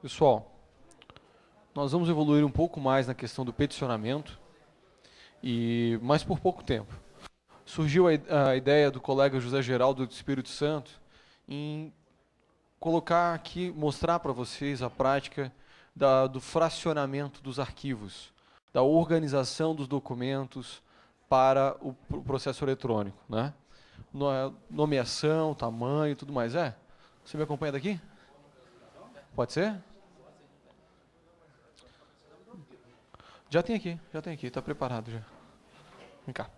Pessoal, nós vamos evoluir um pouco mais na questão do peticionamento, mas por pouco tempo. Surgiu a ideia do colega José Geraldo do Espírito Santo em colocar aqui, mostrar para vocês a prática do fracionamento dos arquivos, da organização dos documentos para o processo eletrônico, né? Nomeação, tamanho e tudo mais. Você me acompanha daqui? Pode ser? Já tem aqui, está preparado já. Vem cá.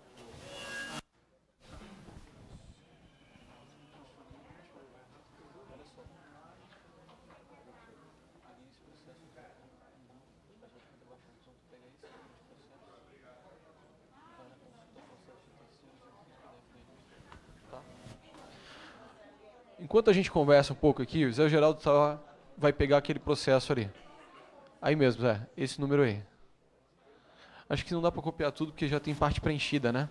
Enquanto a gente conversa um pouco aqui, o Zé Geraldo vai pegar aquele processo ali. Aí mesmo, Zé, esse número aí. Acho que não dá para copiar tudo, porque já tem parte preenchida, né?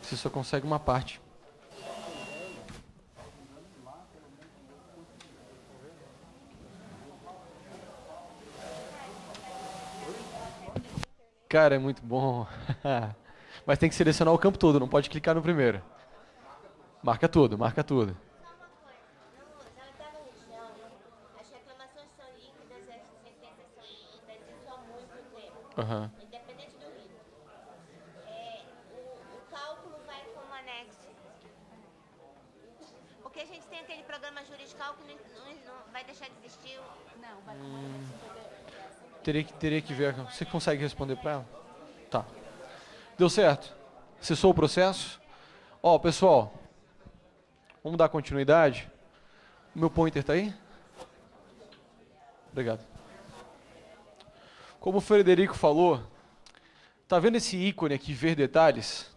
Você só consegue uma parte. Cara, é muito bom. Mas tem que selecionar o campo todo, não pode clicar no primeiro. Marca tudo, marca tudo. Uhum. Independente do ritmo. O cálculo vai como anexo. Porque a gente tem aquele programa juriscal que não vai deixar de existir. Não, vai como anexo. Teria que ver. Você consegue responder para ela? Tá. Deu certo? Cessou o processo? Ó, pessoal, vamos dar continuidade? O meu pointer está aí? Obrigado. Como o Frederico falou, tá vendo esse ícone aqui, ver detalhes?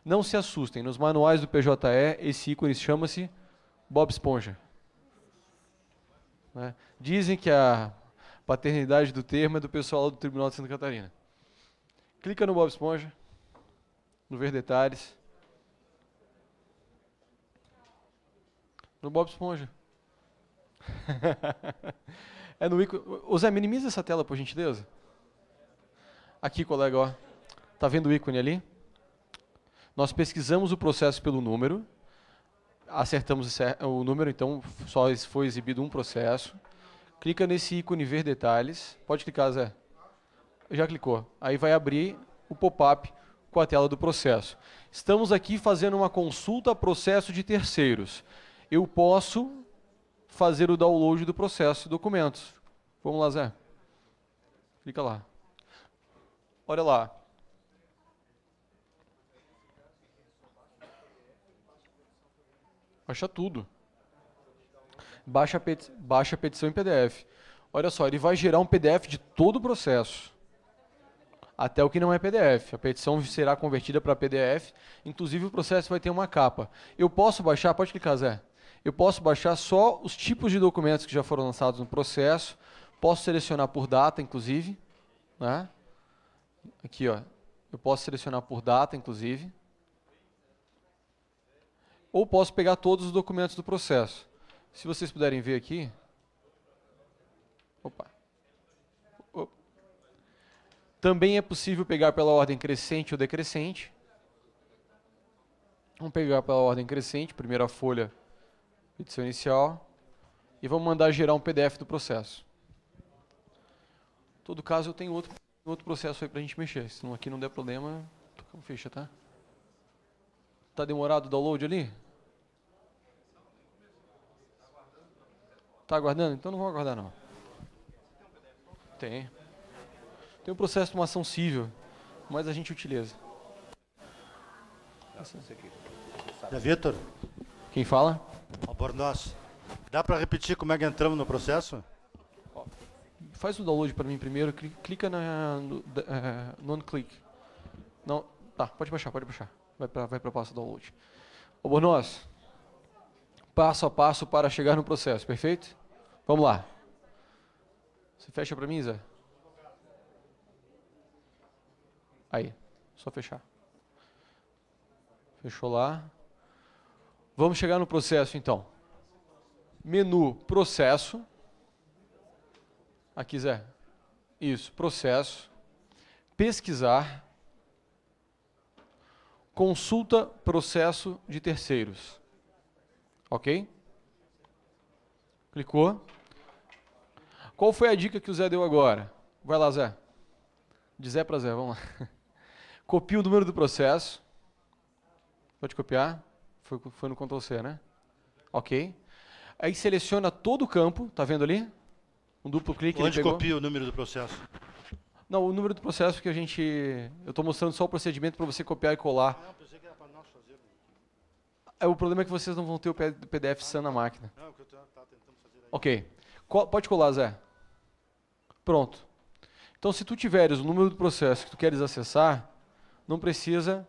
Não se assustem, nos manuais do PJE, esse ícone chama-se Bob Esponja. Né? Dizem que a paternidade do termo é do pessoal do Tribunal de Santa Catarina. Clica no Bob Esponja, no ver detalhes. No Bob Esponja. É no ícone. Ô Zé, minimiza essa tela, por gentileza. Aqui, colega, ó. Tá vendo o ícone ali? Nós pesquisamos o processo pelo número, acertamos o número, então só foi exibido um processo. Clica nesse ícone ver detalhes. Pode clicar, Zé. Já clicou. Aí vai abrir o pop-up com a tela do processo. Estamos aqui fazendo uma consulta a processo de terceiros. Eu posso fazer o download do processo de documentos. Vamos lá, Zé. Clica lá. Olha lá. Baixa tudo. Baixa a petição em PDF. Olha só, ele vai gerar um PDF de todo o processo. Até o que não é PDF. A petição será convertida para PDF. Inclusive o processo vai ter uma capa. Eu posso baixar, pode clicar, Zé. Eu posso baixar só os tipos de documentos que já foram lançados no processo. Posso selecionar por data, inclusive. Né? Aqui, ó. Eu posso selecionar por data, inclusive. Ou posso pegar todos os documentos do processo. Se vocês puderem ver aqui. Opa. Também é possível pegar pela ordem crescente ou decrescente. Vamos pegar pela ordem crescente, primeira folha, petição inicial. E vamos mandar gerar um PDF do processo. Em todo caso, eu tenho outro processo aí para a gente mexer. Se aqui não der problema, fecha, tá? Tá demorado o download ali? Tá aguardando? Então não vou aguardar, não. Tem. Tem um processo de uma ação civil, mas a gente utiliza. É Vitor? Quem fala? Albornoz. Dá para repetir como é que entramos no processo? Faz o download para mim primeiro, clica no non-click. Não, tá, pode baixar. Vai para o passo do download. Albornoz, passo a passo para chegar no processo, perfeito? Vamos lá. Você fecha para mim, Zé? Aí, só fechar. Fechou lá. Vamos chegar no processo, então. Menu Processo. Aqui, Zé. Isso, processo, pesquisar, consulta processo de terceiros. Ok? Clicou. Qual foi a dica que o Zé deu agora? Vai lá, Zé. De Zé para Zé, vamos lá. Copia o número do processo. Pode copiar. Foi no Ctrl+C, né? Ok. Aí seleciona todo o campo, tá vendo ali? Um duplo clique. Onde ele pegou. copia o número do processo? Não, o número do processo que eu estou mostrando só o procedimento para você copiar e colar. Não, pensei que era para nós fazer. O problema é que vocês não vão ter o PDF SAN na máquina. Não, o que eu estava tentando fazer aí. Ok. Pode colar, Zé. Pronto. Então, se tu tiveres o número do processo que tu queres acessar, não precisa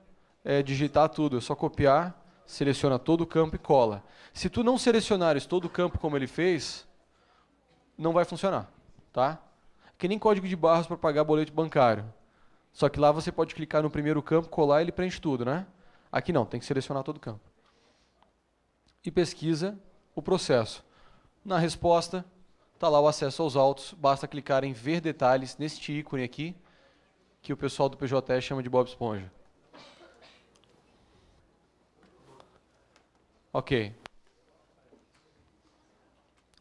digitar tudo, é só copiar, seleciona todo o campo e cola. Se tu não selecionares todo o campo como ele fez, não vai funcionar, tá? Que nem código de barras para pagar boleto bancário. Só que lá você pode clicar no primeiro campo, colar e ele preenche tudo, né? Aqui não, tem que selecionar todo o campo. E pesquisa o processo. Na resposta, está lá o acesso aos autos, basta clicar em ver detalhes neste ícone aqui, que o pessoal do PJE chama de Bob Esponja. Ok.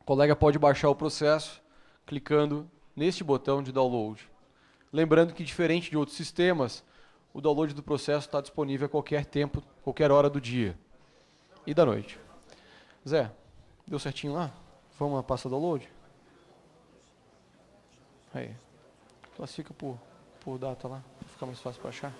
O colega pode baixar o processo clicando neste botão de download. Lembrando que, diferente de outros sistemas, o download do processo está disponível a qualquer tempo, qualquer hora do dia e da noite. Zé, deu certinho lá? Vamos à pasta download? Aí. Classifica por data lá, para ficar mais fácil para achar.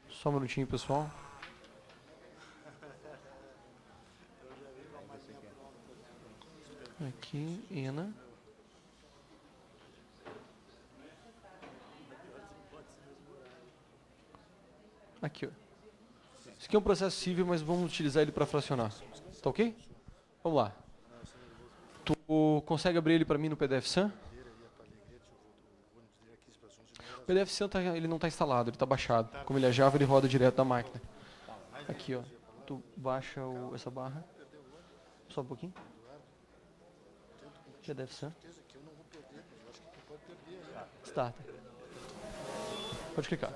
Só um minutinho, pessoal. Aqui, Ena. Aqui, ó. Isso aqui é um processo civil, mas vamos utilizar ele para fracionar. Tá ok? Vamos lá. Tu consegue abrir ele para mim no PDF SAN? O PDF SAN ele não está instalado, ele está baixado. Como ele é Java, ele roda direto da máquina. Aqui, ó. Tu baixa essa barra. Só um pouquinho. PDF SAN. Start. Pode clicar.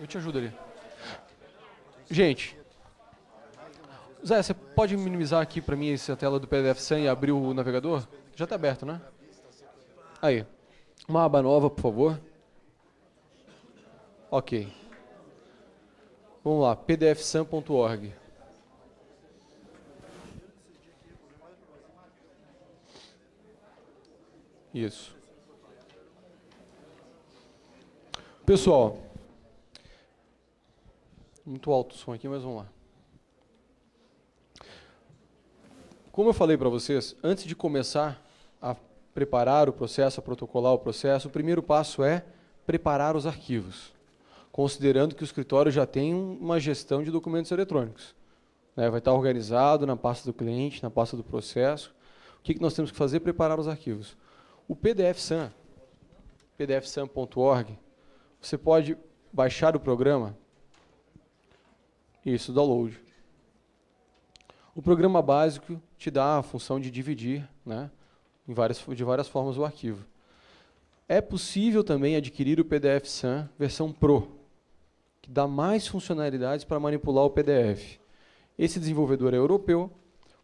Eu te ajudo ali. Gente, Zé, você pode minimizar aqui para mim essa tela do PDF SAN e abrir o navegador? Já está aberto, né? Aí. Uma aba nova, por favor. Ok. Vamos lá, pdfsan.org. Isso. Pessoal, muito alto o som aqui, mas vamos lá. Como eu falei para vocês, antes de começar a preparar o processo, a protocolar o processo, o primeiro passo é preparar os arquivos, considerando que o escritório já tem uma gestão de documentos eletrônicos. Vai estar organizado na pasta do cliente, na pasta do processo. O que nós temos que fazer? Preparar os arquivos. O PDF-SAN, pdfsan.org, você pode baixar o programa. Isso, download. O programa básico te dá a função de dividir, né, de várias formas o arquivo. É possível também adquirir o PDF-SAN versão Pro, que dá mais funcionalidades para manipular o PDF. Esse desenvolvedor é europeu,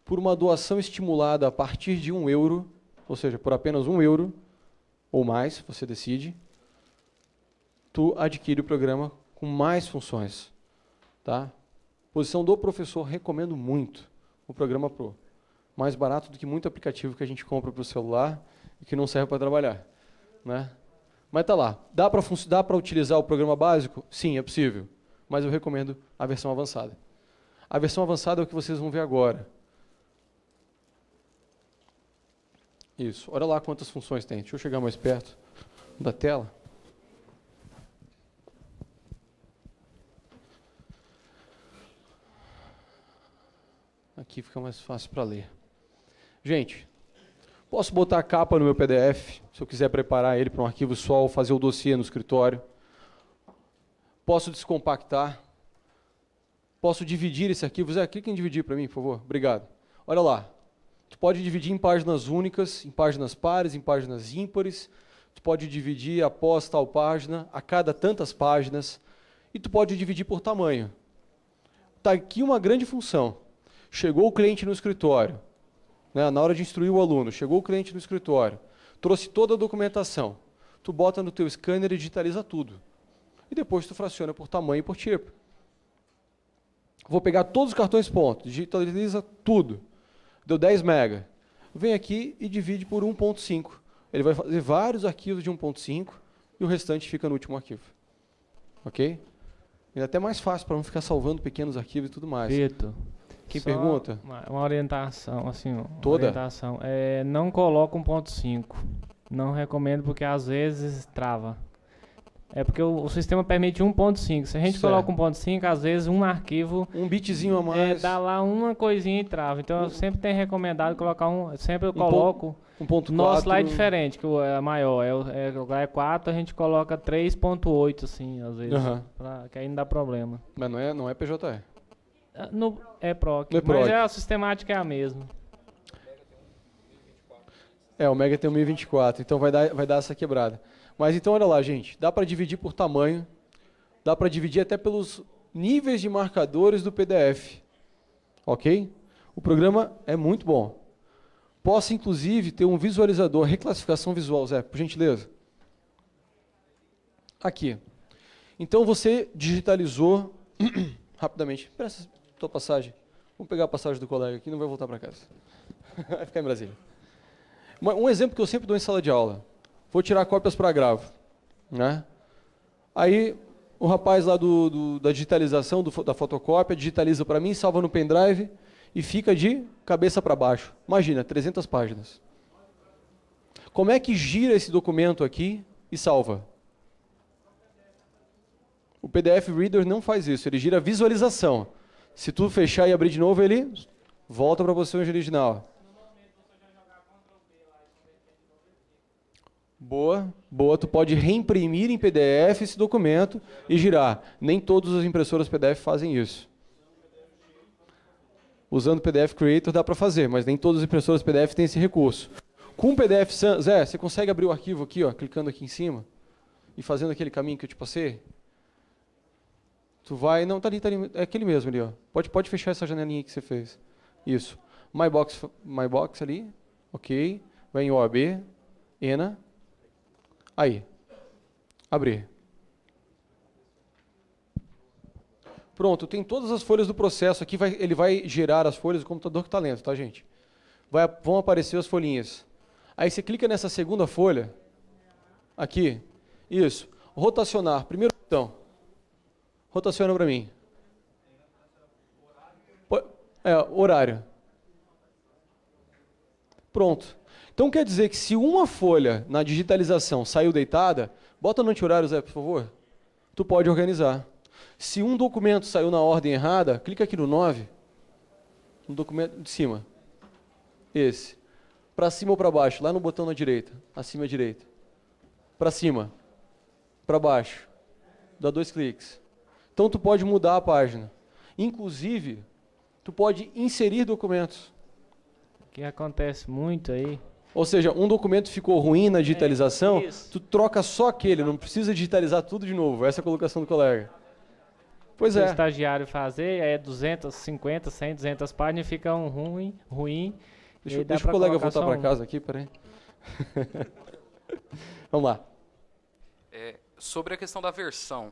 por uma doação estimulada a partir de €1, ou seja, por apenas €1 ou mais, você decide, tu adquire o programa com mais funções. Tá? Posição do professor, recomendo muito o programa Pro. Mais barato do que muito aplicativo que a gente compra para o celular e que não serve para trabalhar, né? Mas tá lá. Dá para utilizar o programa básico? Sim, é possível. Mas eu recomendo a versão avançada. A versão avançada é o que vocês vão ver agora. Isso. Olha lá quantas funções tem. Deixa eu chegar mais perto da tela. Aqui fica mais fácil para ler. Gente, posso botar a capa no meu PDF, se eu quiser preparar ele para um arquivo só ou fazer o dossiê no escritório. Posso descompactar. Posso dividir esse arquivo. Zé, clica em dividir para mim, por favor. Obrigado. Olha lá. Tu pode dividir em páginas únicas, em páginas pares, em páginas ímpares. Tu pode dividir após tal página, a cada tantas páginas. E tu pode dividir por tamanho. Está aqui uma grande função. Chegou o cliente no escritório, né, na hora de instruir o aluno, chegou o cliente no escritório, trouxe toda a documentação. Tu bota no teu scanner e digitaliza tudo. E depois tu fraciona por tamanho e por tipo. Vou pegar todos os cartões ponto, digitaliza tudo. Deu 10 MB. Vem aqui e divide por 1.5. Ele vai fazer vários arquivos de 1.5 e o restante fica no último arquivo. Ok? É até mais fácil para não ficar salvando pequenos arquivos e tudo mais. Vitor, Quem pergunta? Uma orientação, assim, Toda? orientação. Não coloca 1.5. Não recomendo porque às vezes trava. É porque o sistema permite 1.5. Se a gente coloca 1.5, às vezes um arquivo... Um bitzinho a mais. dá lá uma coisinha e trava. Então eu sempre tenho recomendado colocar sempre eu coloco... 1.4. Nosso lá é diferente, que é maior. É 4, a gente coloca 3.8, assim, às vezes. Que aí não dá problema. Mas não é PJE. É PROC. No Mas a sistemática é a mesma. O Mega tem 1024, então vai dar essa quebrada. Mas então olha lá, gente, dá para dividir por tamanho, dá para dividir até pelos níveis de marcadores do PDF. Ok? O programa é muito bom. Posso, inclusive, ter um visualizador, reclassificação visual, Zé, por gentileza. Aqui. Então você digitalizou rapidamente. Presta a tua passagem. Vamos pegar a passagem do colega aqui, não vai voltar para casa. Vai ficar em Brasília. Um exemplo que eu sempre dou em sala de aula. Vou tirar cópias para gravo. Né? Aí o rapaz lá da digitalização, da fotocópia, digitaliza para mim, salva no pendrive e fica de cabeça para baixo. Imagina, 300 páginas. Como é que gira esse documento aqui e salva? O PDF Reader não faz isso, ele gira visualização. Se tu fechar e abrir de novo, ele volta para a posição original. Boa, tu pode reimprimir em PDF esse documento e girar. Nem todas as impressoras PDF fazem isso. Usando o PDF Creator dá para fazer, mas nem todas as impressoras PDF têm esse recurso. Com o PDF Sans, Zé, você consegue abrir o arquivo aqui, ó, clicando aqui em cima e fazendo aquele caminho que eu te passei? Tu vai, não, tá ali, é aquele mesmo ali, ó. Pode fechar essa janelinha que você fez. Isso. My Box ali, ok. Vai em OAB, ENA. Aí, abrir. Pronto, tem todas as folhas do processo aqui, ele vai gerar as folhas do computador que está lento, tá, gente? Vão aparecer as folhinhas. Aí você clica nessa segunda folha, aqui, isso, rotacionar, primeiro botão, rotaciona para mim. Horário. Pronto. Então quer dizer que se uma folha na digitalização saiu deitada, bota no anti-horário, Zé, por favor. Tu pode organizar. Se um documento saiu na ordem errada, clica aqui no 9, no documento de cima. Esse. Para cima ou para baixo? Lá no botão na direita. Acima à direita. Para cima. Para baixo. Dá 2 cliques. Então tu pode mudar a página. Inclusive, tu pode inserir documentos. O que acontece muito aí... Ou seja, um documento ficou ruim na digitalização, tu troca só aquele, não precisa digitalizar tudo de novo. Essa é a colocação do colega. Pois é. O estagiário fazer, é 250, 100, 200 páginas, fica ruim. Deixa o colega voltar para casa aqui, peraí. Vamos lá. Sobre a questão da versão.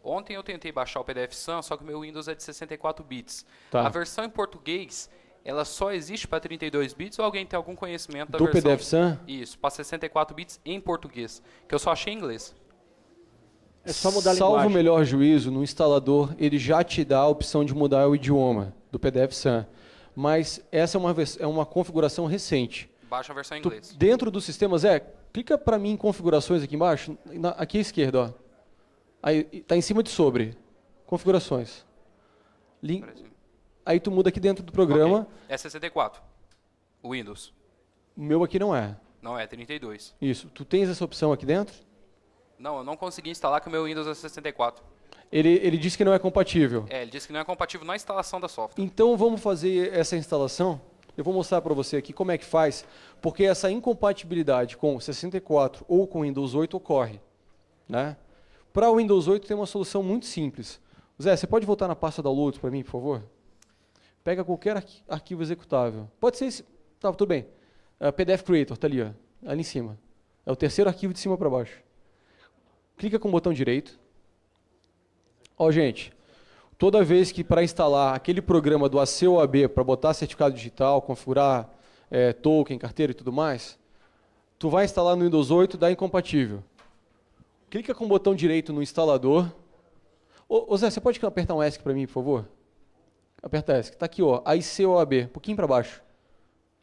Ontem eu tentei baixar o PDF Sans, só que o meu Windows é de 64 bits. Tá. A versão em português, ela só existe para 32 bits ou alguém tem algum conhecimento da Do versão? PDF-SAM? Isso, para 64 bits em português, que eu só achei em inglês. É só mudar a Salvo o linguagem. melhor juízo, no instalador, ele já te dá a opção de mudar o idioma do PDF-SAM. Mas essa é uma configuração recente. Baixa a versão em Tu, inglês. dentro do sistema, Zé, clica para mim em configurações aqui embaixo, aqui à esquerda, ó. Aí tá em cima de sobre. Configurações. Aí tu muda aqui dentro do programa. Ok. É 64. O Windows. O meu aqui não é. Não é 32. Isso. Tu tens essa opção aqui dentro? Não, eu não consegui instalar que o meu Windows é 64. Ele disse que não é compatível. É, ele disse que não é compatível na instalação da software. Então vamos fazer essa instalação. Eu vou mostrar para você aqui como é que faz, porque essa incompatibilidade com 64 ou com Windows 8 ocorre, né? Para o Windows 8 tem uma solução muito simples. Zé, você pode voltar na pasta downloads para mim, por favor? Pega qualquer arquivo executável. Pode ser esse. Tá, tudo bem. PDF Creator, tá ali, ó, ali em cima. É o terceiro arquivo de cima para baixo. Clica com o botão direito. Ó, gente, toda vez que para instalar aquele programa do ACOAB para botar certificado digital, configurar token, carteira e tudo mais, tu vai instalar no Windows 8, dá incompatível. Clica com o botão direito no instalador. Ô Zé, você pode apertar um ESC para mim, por favor? Aperta ESC. Está aqui, ó, AICOAB, um pouquinho para baixo.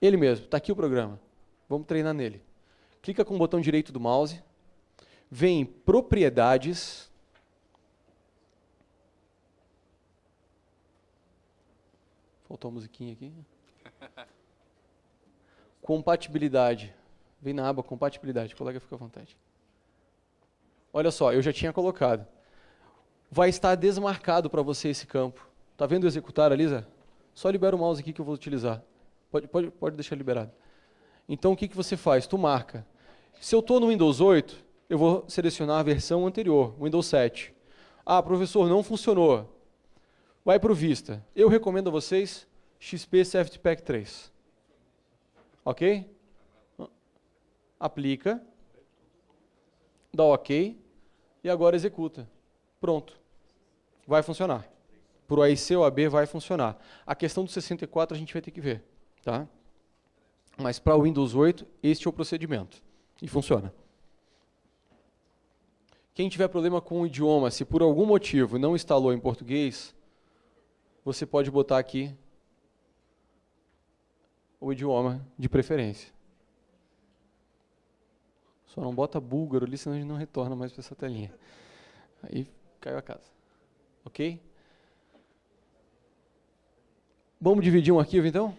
Ele mesmo, está aqui o programa. Vamos treinar nele. Clica com o botão direito do mouse. Vem em Propriedades. Faltou a musiquinha aqui. Compatibilidade. Vem na aba Compatibilidade. O colega fica à vontade. Olha só, eu já tinha colocado. Vai estar desmarcado para você esse campo. Tá vendo o executar ali, Zé? Só libera o mouse aqui que eu vou utilizar. Pode deixar liberado. Então, o que você faz? Tu marca. Se eu estou no Windows 8, eu vou selecionar a versão anterior, Windows 7. Ah, professor, não funcionou. Vai para o Vista. Eu recomendo a vocês XP Safety Pack 3. Ok? Aplica. Dá OK. E agora executa. Pronto. Vai funcionar. Para o AICOAB vai funcionar. A questão do 64 a gente vai ter que ver. Tá? Mas para o Windows 8, este é o procedimento. E funciona. Quem tiver problema com o idioma, se por algum motivo não instalou em português, você pode botar aqui o idioma de preferência. Só não bota búlgaro ali, senão a gente não retorna mais para essa telinha. Aí caiu a casa. Ok? Vamos dividir um arquivo, então?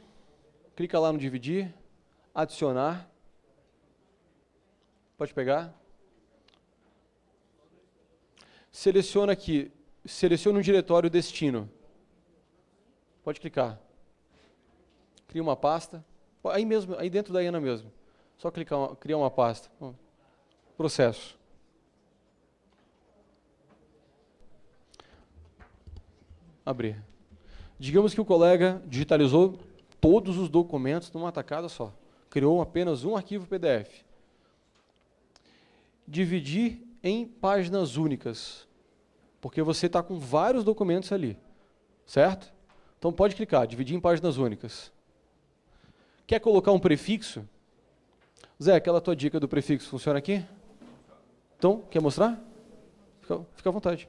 Clica lá no dividir, adicionar. Pode pegar. Seleciona aqui, seleciona um diretório destino. Pode clicar. Cria uma pasta. Aí mesmo, aí dentro da IANA mesmo. Só clicar, criar uma pasta. Processo. Abrir. Digamos que o colega digitalizou todos os documentos numa tacada só. Criou apenas um arquivo PDF. Dividir em páginas únicas. Porque você está com vários documentos ali. Certo? Então pode clicar, dividir em páginas únicas. Quer colocar um prefixo? Zé, aquela tua dica do prefixo funciona aqui? Então, quer mostrar? Fica à vontade.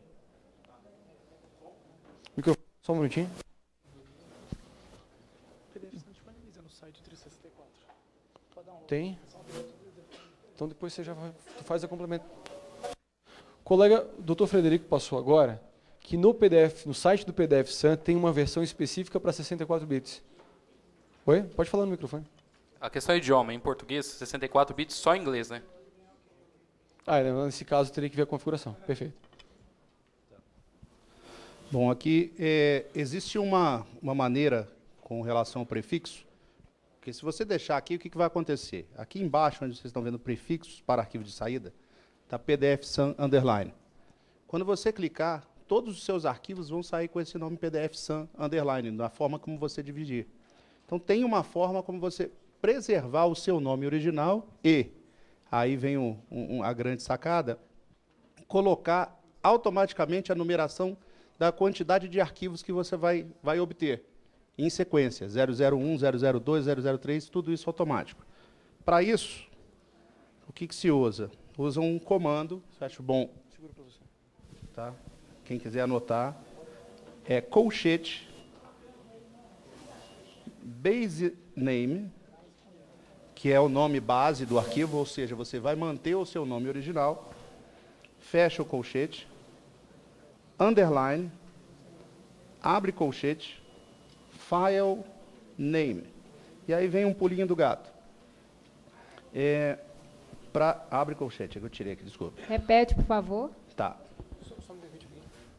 Só um minutinho. Tem? Então depois você já faz a complemento. O colega Dr. Frederico passou agora que no PDF, no site do PDF-SAM tem uma versão específica para 64 bits. Oi? Pode falar no microfone. A questão é idioma, em português, 64 bits só em inglês, né? Ah, nesse caso teria que ver a configuração. Perfeito. Bom, aqui existe uma maneira com relação ao prefixo, que se você deixar aqui, o que vai acontecer? Aqui embaixo, onde vocês estão vendo prefixos para arquivo de saída, está PDF-SAM underline. Quando você clicar, todos os seus arquivos vão sair com esse nome PDF-SAM underline, da forma como você dividir. Então, tem uma forma como você preservar o seu nome original e, aí vem a grande sacada, colocar automaticamente a numeração da quantidade de arquivos que você vai obter. em sequência, 001, 002, 003, tudo isso automático. Para isso, o que se usa? Usa um comando, eu acho bom, tá? Quem quiser anotar, é colchete, base name, que é o nome base do arquivo, ou seja, você vai manter o seu nome original, fecha o colchete, underline, abre colchete, file name. E aí vem um pulinho do gato. Abre colchete, eu tirei aqui, desculpa. Repete, por favor. Tá.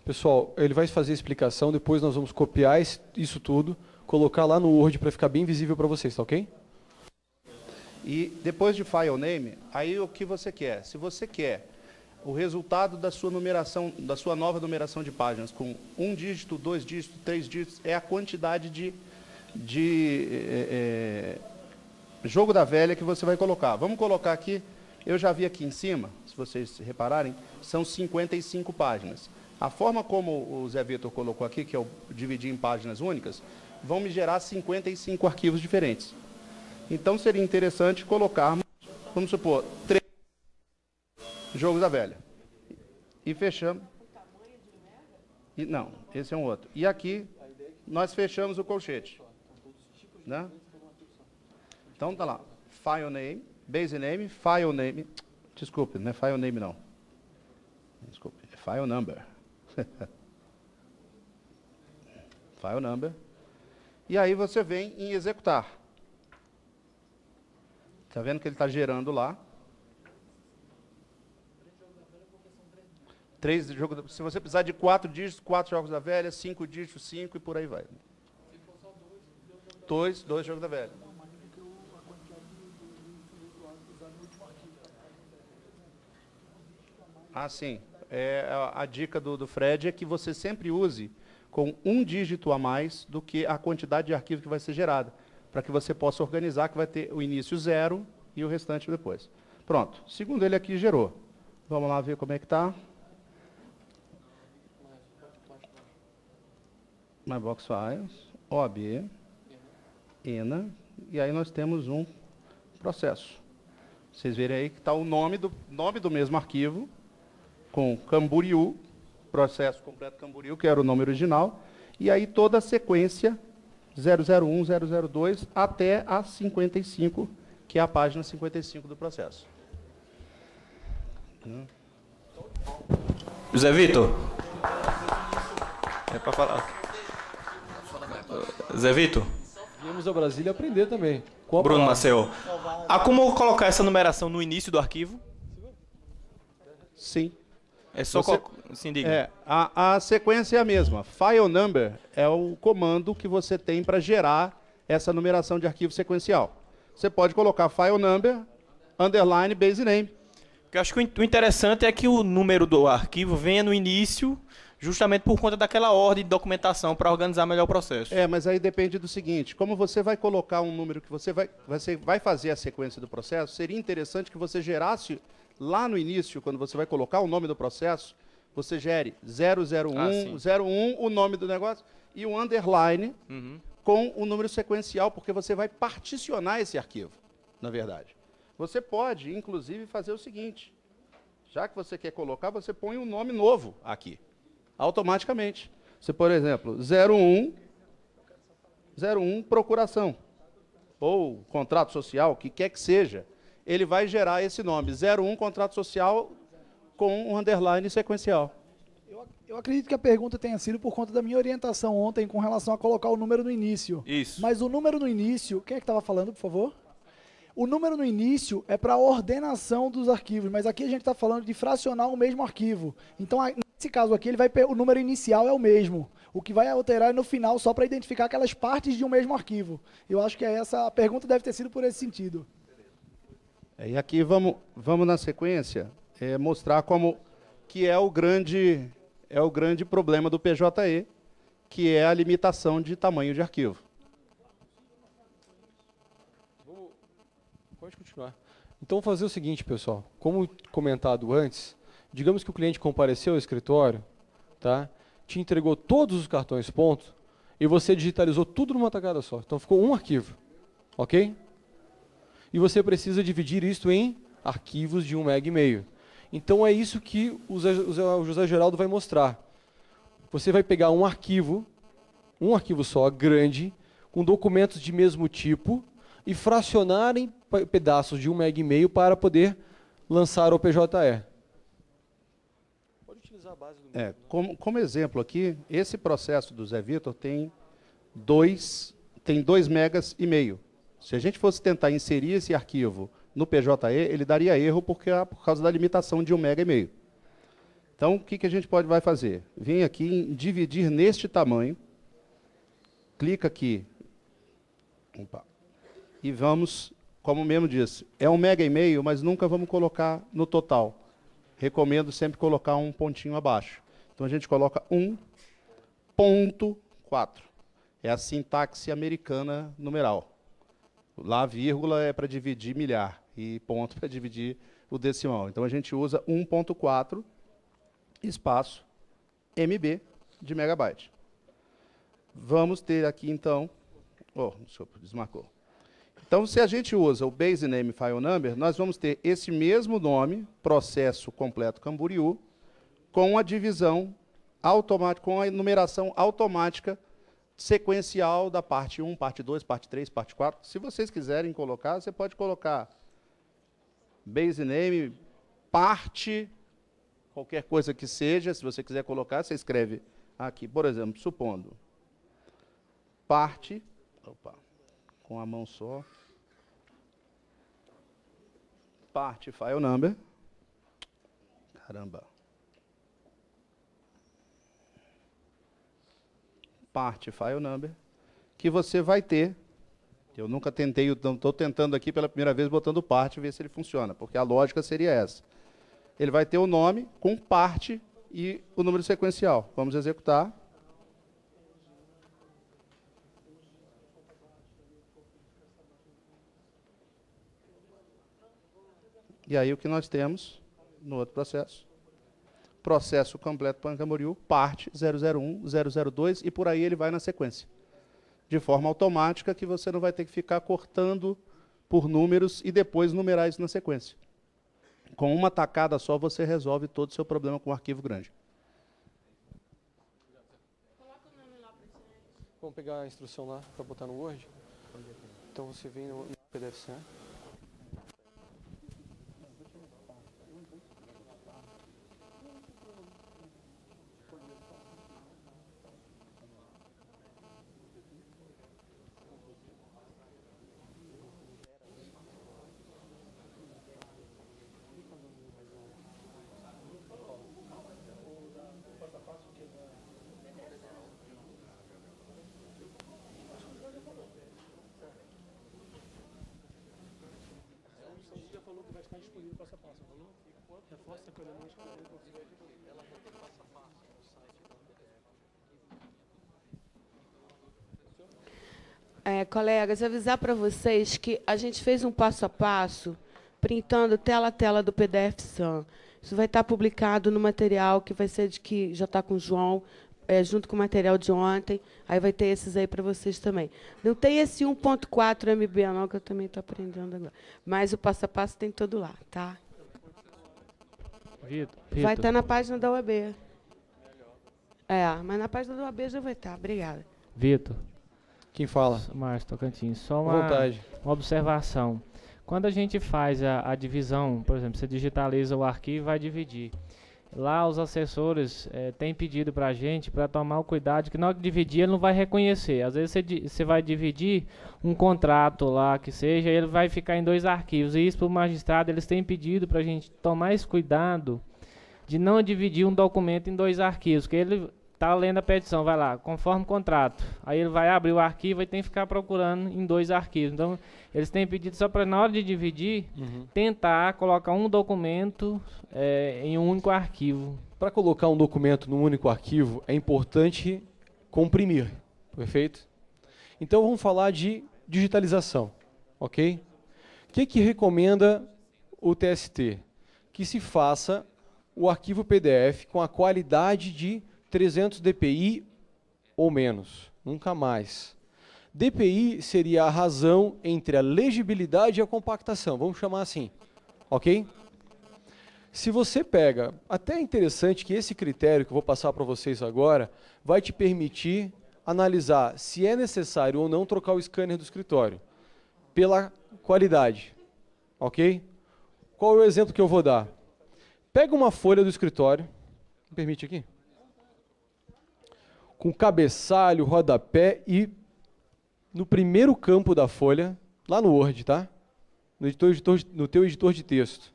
Pessoal, ele vai fazer a explicação, depois nós vamos copiar isso tudo, colocar lá no Word para ficar bem visível para vocês, tá ok? E depois de file name, aí o que você quer? Se você quer o resultado da sua numeração, da sua nova numeração de páginas, com 1 dígito, 2 dígitos, 3 dígitos, é a quantidade de jogo da velha que você vai colocar. Vamos colocar aqui, eu já vi aqui em cima, se vocês repararem, são 55 páginas. A forma como o Zé Vitor colocou aqui, que é o dividir em páginas únicas, vão me gerar 55 arquivos diferentes. Então seria interessante colocarmos, vamos supor, 3 jogos da velha. E fechamos. Não, esse é um outro. E aqui nós fechamos o colchete. Né? Então tá lá. File name, base name, file name. Desculpe, não é file name não. Desculpe, é file number. File number. E aí você vem em executar. Está vendo que ele está gerando lá. 3 jogos. Se você precisar de 4 dígitos, 4 jogos da velha, 5 dígitos, 5 e por aí vai. 2 jogos da velha. Ah, sim. A dica do Fred é que você sempre use com 1 dígito a mais do que a quantidade de arquivo que vai ser gerada, para que você possa organizar, que vai ter o início 0 e o restante depois. Pronto. Segundo ele aqui, gerou. Vamos lá ver como é que está. MyBox Files, OAB, ENA, e aí nós temos um processo. Vocês verem aí que está o nome do mesmo arquivo, com Camboriú, processo completo Camboriú, que era o nome original, e aí toda a sequência 001, 002, até a 55, que é a página 55 do processo. José Vitor. É para falar. Zé Vitor. Viemos a Brasília aprender também. Bruno Maceió. Há como colocar essa numeração no início do arquivo? Sim. É só sim, diga. A sequência é a mesma. File number é o comando que você tem para gerar essa numeração de arquivo sequencial. Você pode colocar file number, underline, base name. Eu acho que o interessante é que o número do arquivo venha no início, justamente por conta daquela ordem de documentação para organizar melhor o processo. Mas aí depende do seguinte, como você vai colocar um número que você vai fazer a sequência do processo, seria interessante que você gerasse lá no início, quando você vai colocar o nome do processo, você gere 001, 01, o nome do negócio, e o underline com o número sequencial, porque você vai particionar esse arquivo, na verdade. Você pode, inclusive, fazer o seguinte, já que você quer colocar, você põe um nome novo aqui, automaticamente. Você, por exemplo, 01 procuração, ou contrato social, o que quer que seja, ele vai gerar esse nome, 01 contrato social com um underline sequencial. Eu acredito que a pergunta tenha sido por conta da minha orientação ontem com relação a colocar o número no início. Isso. Mas o número no início, quem é que estava falando, por favor? O número no início é para a ordenação dos arquivos, mas aqui a gente está falando de fracionar o mesmo arquivo. Então, nesse caso aqui, o número inicial é o mesmo. O que vai alterar é no final, só para identificar aquelas partes de um mesmo arquivo. Eu acho que a pergunta deve ter sido por esse sentido. E aqui vamos na sequência mostrar como que é o grande problema do PJE, que é a limitação de tamanho de arquivo. Pode continuar. Então, vamos fazer o seguinte, pessoal. Como comentado antes, digamos que o cliente compareceu ao escritório, tá? Te entregou todos os cartões ponto, e você digitalizou tudo numa tacada só. Então ficou um arquivo, ok? E você precisa dividir isso em arquivos de 1,5 MB. Então é isso que o José Geraldo vai mostrar. Você vai pegar um arquivo só, grande, com documentos de mesmo tipo, e fracionar em pedaços de 1,5 MB para poder lançar o PJE. Pode utilizar a base do como exemplo aqui, esse processo do Zé Vitor tem 2,5 megas. Se a gente fosse tentar inserir esse arquivo no PJE, ele daria erro por causa da limitação de 1,5 MB. Então, o que a gente vai fazer? Vem aqui em dividir neste tamanho, clica aqui, e vamos, como mesmo disse, é 1,5 MB, mas nunca vamos colocar no total. Recomendo sempre colocar um pontinho abaixo. Então, a gente coloca 1.4. É a sintaxe americana numeral. Lá, vírgula é para dividir milhar e ponto para dividir o decimal. Então, a gente usa 1.4 espaço MB de megabyte. Vamos ter aqui, então... desculpa, desmarcou. Então, se a gente usa o base name file number, nós vamos ter esse mesmo nome, processo completo Camboriú, com a divisão automática, com a numeração automática sequencial da parte 1, parte 2, parte 3, parte 4. Se vocês quiserem colocar, você pode colocar base name, parte, qualquer coisa que seja. Se você quiser colocar, você escreve aqui, por exemplo, supondo parte, com a mão só, parte file number, parte file number, que você vai ter. Eu nunca tentei, estou tentando aqui pela primeira vez botando parte, ver se ele funciona, porque a lógica seria essa. Ele vai ter o nome com parte e o número sequencial. Vamos executar. E aí o que nós temos no outro processo? Processo completo para Camboriú, parte 001, 002, e por aí ele vai na sequência. De forma automática, que você não vai ter que ficar cortando por números e depois numerar isso na sequência. Com uma tacada só, você resolve todo o seu problema com um arquivo grande. Vamos pegar a instrução lá para botar no Word? Então você vem no PDF. Colegas, avisar para vocês que a gente fez um passo a passo, printando tela a tela do PDF-SAM. Isso vai estar publicado no material que vai ser que já está com o João, junto com o material de ontem. Aí vai ter esses aí para vocês também. Não tem esse 1.4 MB, não, que eu também estou aprendendo agora. Mas o passo a passo tem todo lá, tá? Vitor. Vai estar na página da UAB. Mas na página da UAB já vai estar. Obrigada. Vitor. Quem fala? Márcio Tocantins. Só uma observação. Quando a gente faz a divisão, por exemplo, você digitaliza o arquivo e vai dividir. Lá os assessores têm pedido para a gente para tomar o cuidado que na hora de dividir ele não vai reconhecer. Às vezes você vai dividir um contrato lá que seja, ele vai ficar em 2 arquivos. E isso para o magistrado eles têm pedido para a gente tomar esse cuidado de não dividir um documento em 2 arquivos, porque ele está lendo a petição, vai lá, conforme contrato. Aí ele vai abrir o arquivo e tem que ficar procurando em 2 arquivos. Então, eles têm pedido só para, na hora de dividir, tentar colocar um documento em um único arquivo. Para colocar um documento num único arquivo, é importante comprimir, perfeito? Então, vamos falar de digitalização, ok? O que recomenda o TST? Que se faça o arquivo PDF com a qualidade de 300 dpi ou menos. Nunca mais. DPI seria a razão entre a legibilidade e a compactação. Vamos chamar assim. Ok? Se você pega... Até é interessante que esse critério que eu vou passar para vocês agora vai te permitir analisar se é necessário ou não trocar o scanner do escritório. Pela qualidade. Ok? Qual é o exemplo que eu vou dar? Pega uma folha do escritório. Me permite aqui? Com cabeçalho, rodapé e no primeiro campo da folha, lá no Word, tá? No teu editor de texto.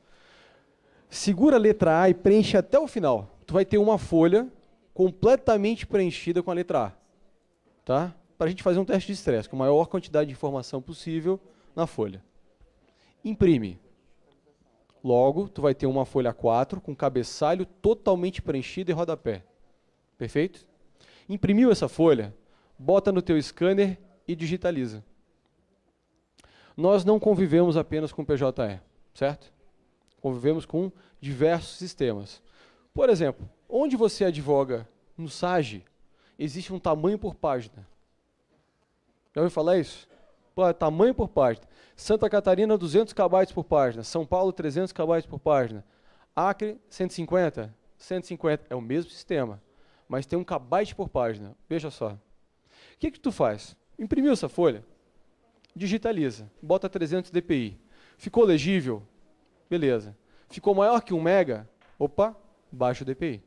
Segura a letra A e preenche até o final. Tu vai ter uma folha completamente preenchida com a letra A. Tá? Para a gente fazer um teste de estresse, com a maior quantidade de informação possível na folha. Imprime. Logo, tu vai ter uma folha 4 com cabeçalho totalmente preenchido e rodapé. Perfeito? Imprimiu essa folha, bota no teu scanner e digitaliza. Nós não convivemos apenas com PJE, certo? Convivemos com diversos sistemas. Por exemplo, onde você advoga no SAGE, existe um tamanho por página. Já ouviu falar isso? Pô, tamanho por página. Santa Catarina, 200 KB por página. São Paulo, 300 KB por página. Acre, 150? 150. É o mesmo sistema, mas tem 1 KB por página. Veja só. O que tu faz? Imprimiu essa folha? Digitaliza. Bota 300 dpi. Ficou legível? Beleza. Ficou maior que 1 mega? Opa, baixa o dpi.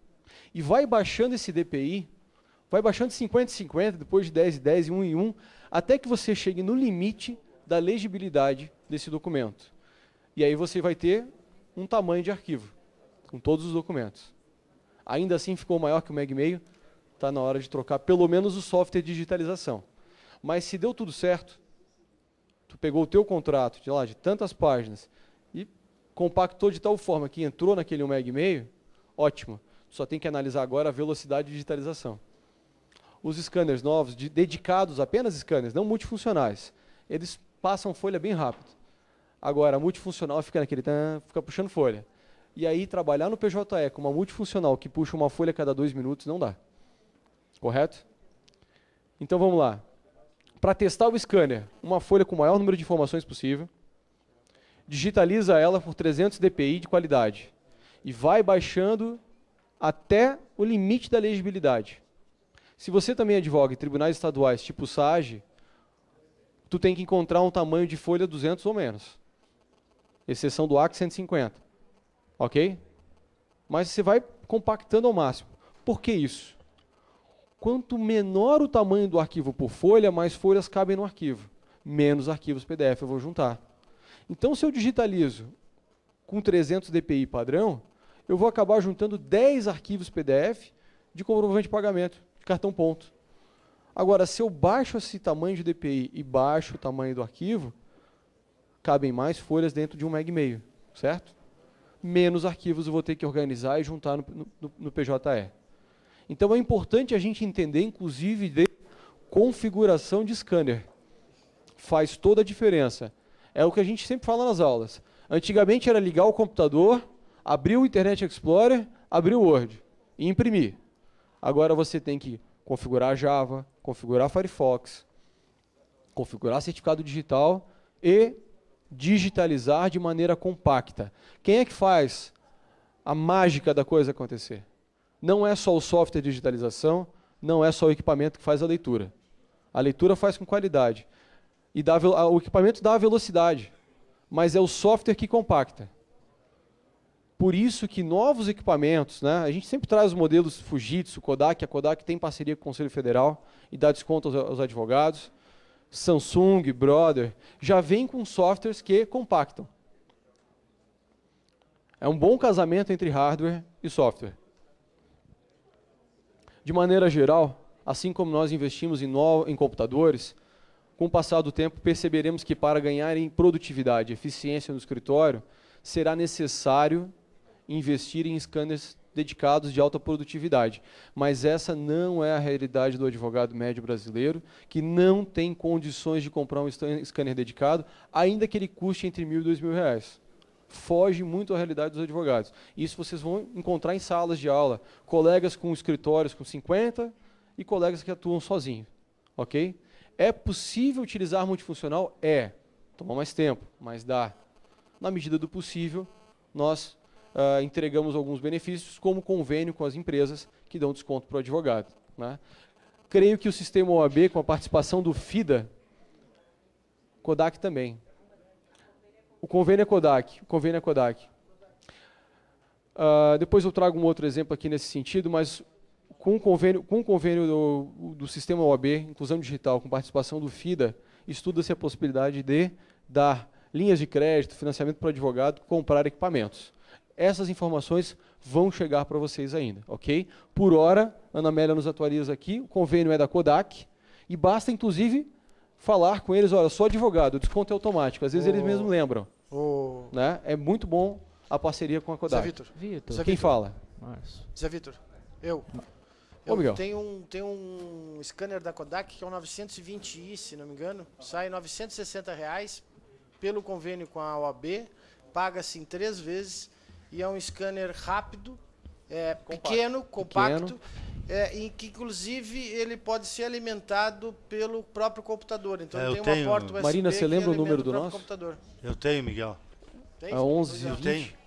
E vai baixando esse dpi, vai baixando de 50 em 50, depois de 10 em 10, 1 em 1, até que você chegue no limite da legibilidade desse documento. E aí você vai ter um tamanho de arquivo, com todos os documentos. Ainda assim ficou maior que 1,5 MB, está na hora de trocar pelo menos o software de digitalização. Mas se deu tudo certo, tu pegou o teu contrato de tantas páginas e compactou de tal forma que entrou naquele 1,5 MB, ótimo. Tu só tem que analisar agora a velocidade de digitalização. Os scanners novos, dedicados apenas scanners, não multifuncionais, eles passam folha bem rápido. Agora, multifuncional fica naquele... fica puxando folha. E aí, trabalhar no PJE com uma multifuncional que puxa uma folha a cada 2 minutos, não dá. Correto? Então, vamos lá. Para testar o scanner, uma folha com o maior número de informações possível, digitaliza ela por 300 dpi de qualidade e vai baixando até o limite da legibilidade. Se você também advoga em tribunais estaduais tipo SAGE, tu tem que encontrar um tamanho de folha 200 ou menos. Exceção do AC 150. Ok? Mas você vai compactando ao máximo. Por que isso? Quanto menor o tamanho do arquivo por folha, mais folhas cabem no arquivo. Menos arquivos PDF eu vou juntar. Então, se eu digitalizo com 300 dpi padrão, eu vou acabar juntando 10 arquivos PDF de comprovante de pagamento, de cartão ponto. Agora, se eu baixo esse tamanho de dpi e baixo o tamanho do arquivo, cabem mais folhas dentro de 1,5 MB, certo? Menos arquivos eu vou ter que organizar e juntar no PJE. Então é importante a gente entender, inclusive, de configuração de scanner. Faz toda a diferença. É o que a gente sempre fala nas aulas. Antigamente era ligar o computador, abrir o Internet Explorer, abrir o Word e imprimir. Agora você tem que configurar Java, configurar Firefox, configurar certificado digital e digitalizar de maneira compacta. Quem é que faz a mágica da coisa acontecer? Não é só o software de digitalização, não é só o equipamento que faz a leitura. A leitura faz com qualidade. E o equipamento dá a velocidade, mas é o software que compacta. Por isso que novos equipamentos, né, a gente sempre traz os modelos Fujitsu, Kodak, a Kodak tem parceria com o Conselho Federal e dá desconto aos advogados. Samsung, Brother, já vem com softwares que compactam. É um bom casamento entre hardware e software. De maneira geral, assim como nós investimos em computadores, com o passar do tempo perceberemos que para ganhar em produtividade e eficiência no escritório, será necessário investir em scanners dedicados de alta produtividade. Mas essa não é a realidade do advogado médio brasileiro, que não tem condições de comprar um scanner dedicado, ainda que ele custe entre R$ 1.000 e R$ 2.000. Foge muito à realidade dos advogados. Isso vocês vão encontrar em salas de aula, colegas com escritórios com 50 e colegas que atuam sozinhos. ok? É possível utilizar multifuncional? É. Toma mais tempo, mas dá. Na medida do possível, nós entregamos alguns benefícios, como convênio com as empresas que dão desconto para o advogado, né? Creio que o sistema OAB, com a participação do FIDA, Kodak também. O convênio é Kodak. Depois eu trago um outro exemplo aqui nesse sentido, mas com o convênio do sistema OAB, inclusão digital, com participação do FIDA, estuda-se a possibilidade de dar linhas de crédito, financiamento para o advogado, comprar equipamentos. Essas informações vão chegar para vocês ainda, ok? Por hora, a Ana Amélia nos atualiza aqui, o convênio é da Kodak, e basta, inclusive, falar com eles, olha, eu sou advogado, o desconto é automático, às vezes eles mesmos lembram. Né? É muito bom a parceria com a Kodak. Zé Vitor. Quem fala? Zé Vitor, eu Miguel. tenho um scanner da Kodak que é um 920i, se não me engano, sai R$ 960 pelo convênio com a OAB, paga-se em 3 vezes e é um scanner rápido, pequeno, compacto, em que inclusive ele pode ser alimentado pelo próprio computador. Então ele tem uma porta USB. Marina, você lembra o número do nosso? Computador. Eu tenho, Miguel. Tem? A 11, eu 20. tenho.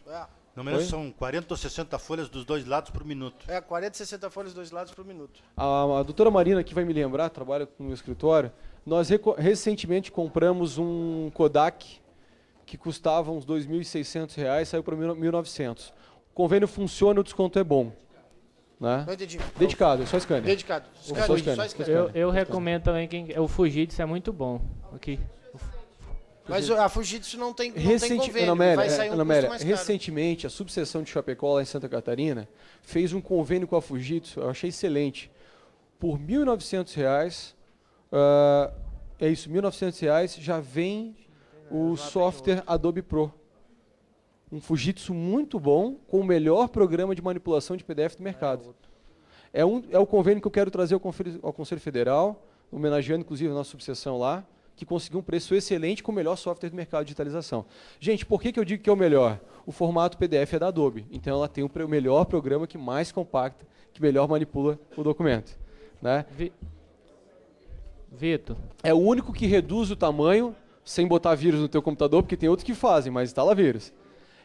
Número são 40 ou 60 folhas dos 2 lados por minuto. 40 e 60 folhas dos 2 lados por minuto. A doutora Marina, que vai me lembrar, trabalha no meu escritório, nós recentemente compramos um Kodak que custava uns R$ 2.600, saiu para R$ 1.900. O convênio funciona, o desconto é bom. Né? Não entendi. Dedicado, é só scanner. Dedicado. Só scanner. Eu recomendo também o Fujitsu, é muito bom. Aqui. Mas a Fujitsu não tem convênio, vai sair custo mais caro. Recentemente, a subseção de Chapecó, lá em Santa Catarina, fez um convênio com a Fujitsu, eu achei excelente, por R$ 1.900, é isso, R$ 1.900 já vem o software Adobe Pro. Um Fujitsu muito bom, com o melhor programa de manipulação de PDF do mercado. É o convênio que eu quero trazer ao Conselho Federal, homenageando inclusive a nossa subseção lá, que conseguiu um preço excelente com o melhor software do mercado de digitalização. Gente, por que eu digo que é o melhor? O formato PDF é da Adobe, então ela tem o melhor programa que mais compacta, que melhor manipula o documento. Né? Vitor. É o único que reduz o tamanho sem botar vírus no teu computador, porque tem outros que fazem, mas instala vírus.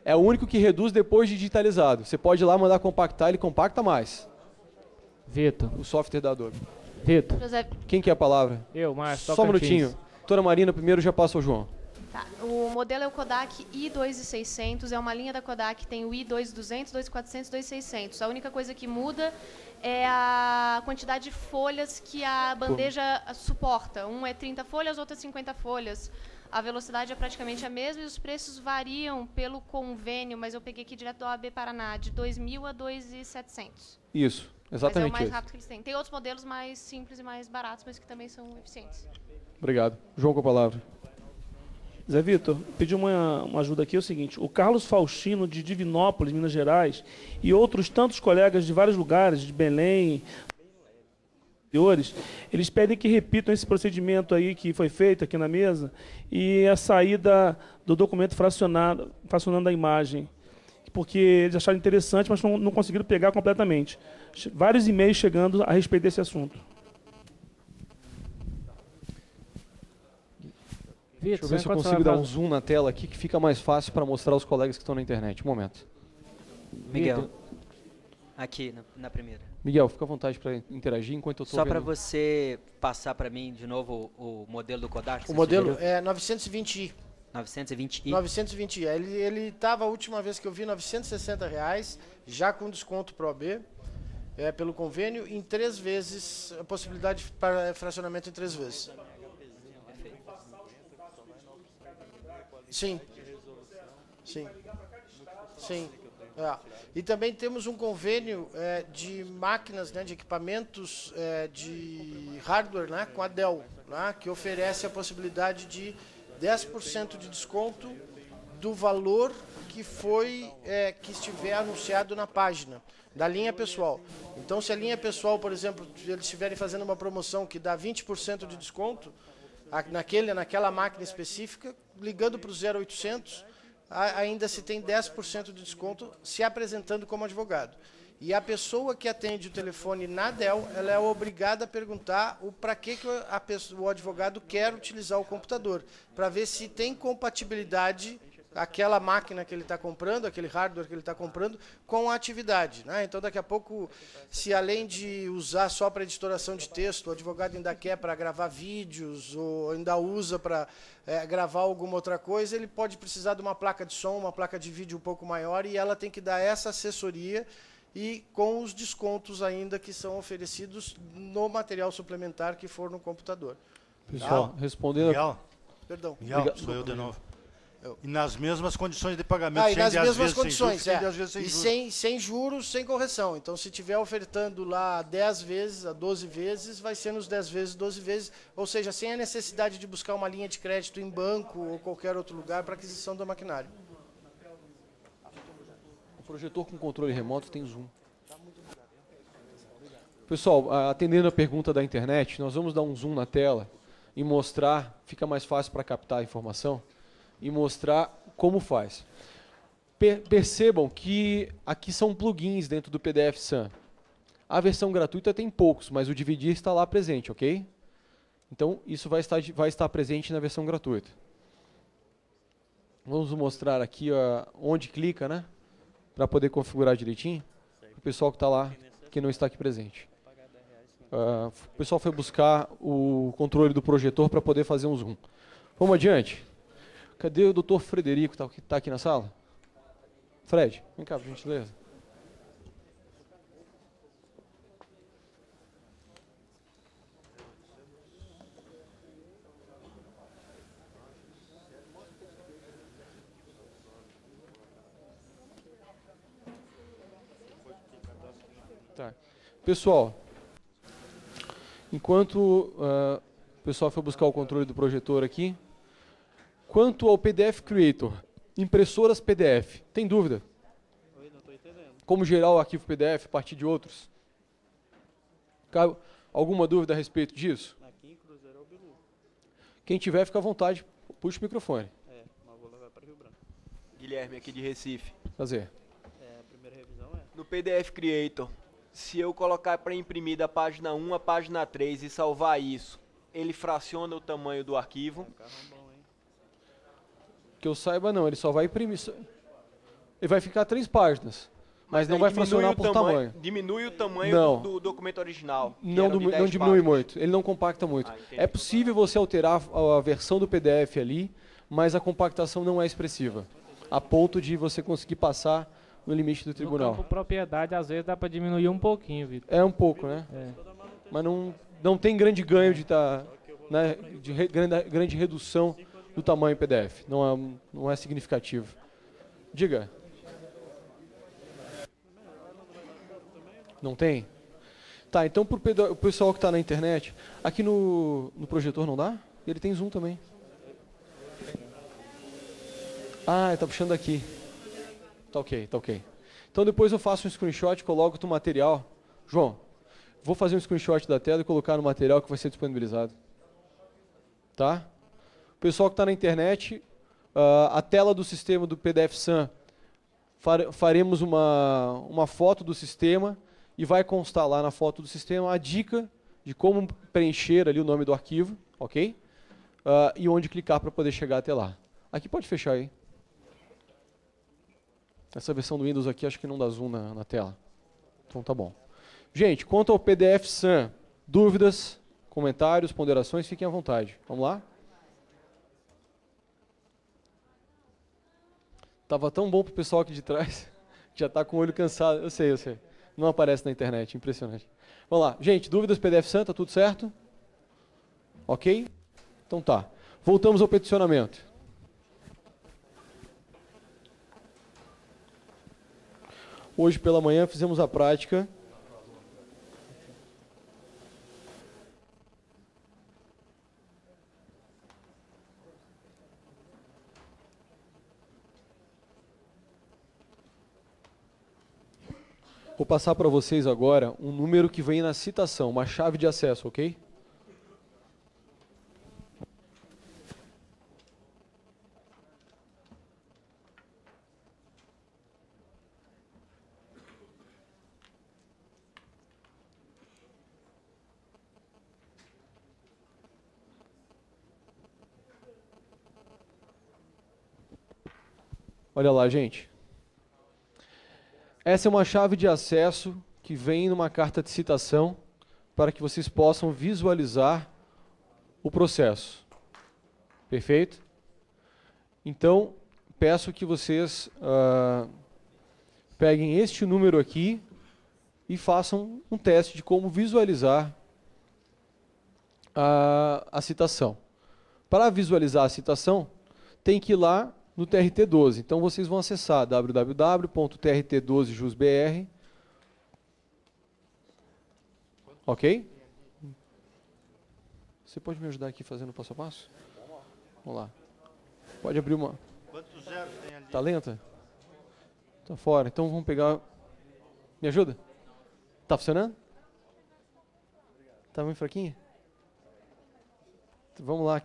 É o único que reduz depois de digitalizado. Você pode ir lá mandar compactar, ele compacta mais. Vitor. O software da Adobe. Vitor. Quem quer a palavra? Eu, Márcio. Só um minutinho. Doutora Marina, primeiro já passa ao João. Tá. O modelo é o Kodak i2600, é uma linha da Kodak que tem o i2200, 2400, 2600. A única coisa que muda é a quantidade de folhas que a bandeja suporta. Um é 30 folhas, outro é 50 folhas. A velocidade é praticamente a mesma e os preços variam pelo convênio, mas eu peguei aqui direto da OAB Paraná, de 2.000 a 2.700. Isso, exatamente. Mas é o mais rápido que eles têm. Tem outros modelos mais simples e mais baratos, mas que também são eficientes. Obrigado. João com a palavra. Zé Vitor, pedi uma ajuda aqui, é o seguinte, o Carlos Faustino, de Divinópolis, Minas Gerais, e outros tantos colegas de vários lugares, de Belém, eles pedem que repitam esse procedimento aí que foi feito aqui na mesa e a saída do documento fracionando a imagem, porque eles acharam interessante, mas não conseguiram pegar completamente. Vários e-mails chegando a respeito desse assunto. Deixa eu ver se eu consigo dar um zoom na tela aqui, que fica mais fácil para mostrar aos colegas que estão na internet. Um momento. Miguel, aqui na primeira. Miguel, fica à vontade para interagir enquanto eu estou vendo. Só para você passar para mim de novo o modelo do Kodak. O modelo é 920i. 920i? 920i. Ele estava, a última vez que eu vi, R$ 960, já com desconto pro AB, pelo convênio, em 3 vezes, a possibilidade para fracionamento em 3 vezes. Sim. Sim. Sim. E também temos um convênio de máquinas, de equipamentos de hardware, com a Dell, que oferece a possibilidade de 10% de desconto do valor que que estiver anunciado na página da linha pessoal. Então, se a linha pessoal, por exemplo, eles estiverem fazendo uma promoção que dá 20% de desconto naquela máquina específica, ligando para o 0800, ainda se tem 10% de desconto se apresentando como advogado. E a pessoa que atende o telefone na Dell, ela é obrigada a perguntar para que o advogado quer utilizar o computador, para ver se tem compatibilidade aquela máquina que ele está comprando, aquele hardware que ele está comprando, com a atividade, né? Então, daqui a pouco, se além de usar só para editoração de texto, o advogado ainda quer para gravar vídeos, ou ainda usa para gravar alguma outra coisa, ele pode precisar de uma placa de som, uma placa de vídeo um pouco maior, e ela tem que dar essa assessoria e com os descontos ainda que são oferecidos no material suplementar que for no computador. Pessoal, respondendo... Miguel, Perdão. Miguel, sou eu de novo. E nas mesmas condições de pagamento, e nas mesmas condições, sem sem juros, sem correção. Então, se estiver ofertando lá 10 vezes, a 12 vezes, vai ser nos 10 vezes, 12 vezes, ou seja, sem a necessidade de buscar uma linha de crédito em banco ou qualquer outro lugar para aquisição do maquinário. O projetor com controle remoto tem zoom. Pessoal, atendendo a pergunta da internet, nós vamos dar um zoom na tela e mostrar, fica mais fácil para captar a informação, e mostrar como faz. Percebam que aqui são plugins dentro do PDF SAM. A versão gratuita tem poucos, mas o dividir está lá presente, ok? Então, isso vai estar presente na versão gratuita. Vamos mostrar aqui onde clica, né? Para poder configurar direitinho. O pessoal que está lá, que não está aqui presente. O pessoal foi buscar o controle do projetor para poder fazer um zoom. Vamos adiante. Cadê o Dr. Frederico, que está aqui na sala? Fred, vem cá, por gentileza. Tá. Pessoal, enquanto o pessoal foi buscar o controle do projetor aqui, quanto ao PDF Creator, impressoras PDF, tem dúvida? Oi, não estou entendendo. Como gerar o arquivo PDF a partir de outros? Alguma dúvida a respeito disso? Aqui em Cruzeiro é o Bilu. Quem tiver, fica à vontade, puxa o microfone. Mas vou levar para Rio Branco. Guilherme, aqui de Recife. Prazer. A primeira revisão é? No PDF Creator, se eu colocar para imprimir da página 1 à página 3 e salvar isso, ele fraciona o tamanho do arquivo? Que eu saiba, não. Ele só vai imprimir. Ele vai ficar 3 páginas. Mas não vai fracionar por tamanho. Diminui o tamanho do documento original. Não diminui muito. Ele não compacta muito. É possível você alterar a versão do PDF ali, mas a compactação não é expressiva. A ponto de você conseguir passar no limite do tribunal. No campo propriedade, às vezes dá para diminuir um pouquinho, Vitor. É um pouco, né? Mas não tem grande ganho de grande redução do tamanho PDF. Não é significativo. Diga. Não tem? Tá, então para o pessoal que está na internet, aqui no projetor não dá? Ele tem zoom também. Ah, ele está puxando aqui. Tá ok, tá ok. Então depois eu faço um screenshot, coloco no material. João, vou fazer um screenshot da tela e colocar no material que vai ser disponibilizado. Tá? O pessoal que está na internet, a tela do sistema do PDF SAM, faremos uma foto do sistema e vai constar lá na foto do sistema a dica de como preencher ali o nome do arquivo, ok? E onde clicar para poder chegar até lá. Aqui pode fechar aí. Essa versão do Windows aqui acho que não dá zoom na tela. Então tá bom. Gente, quanto ao PDF SAM, dúvidas, comentários, ponderações, fiquem à vontade. Vamos lá? Tava tão bom pro pessoal aqui de trás, já está com o olho cansado. Eu sei. Não aparece na internet, impressionante. Vamos lá. Gente, dúvidas, PDF SAM, tá tudo certo? Ok? Então tá. Voltamos ao peticionamento. Hoje pela manhã fizemos a prática. Vou passar para vocês agora um número que vem na citação, uma chave de acesso, ok? Olha lá, gente. Essa é uma chave de acesso que vem numa carta de citação para que vocês possam visualizar o processo. Perfeito? Então, peço que vocês peguem este número aqui e façam um teste de como visualizar a citação. Para visualizar a citação, tem que ir lá no TRT12. Então, vocês vão acessar www.trt12jusbr. Ok? Você pode me ajudar aqui fazendo passo a passo? Vamos lá. Pode abrir uma... Quantos zeros tem ali? Tá lenta? Tá fora. Então vamos pegar... Me ajuda? Tá funcionando? Tá muito fraquinha? Vamos lá.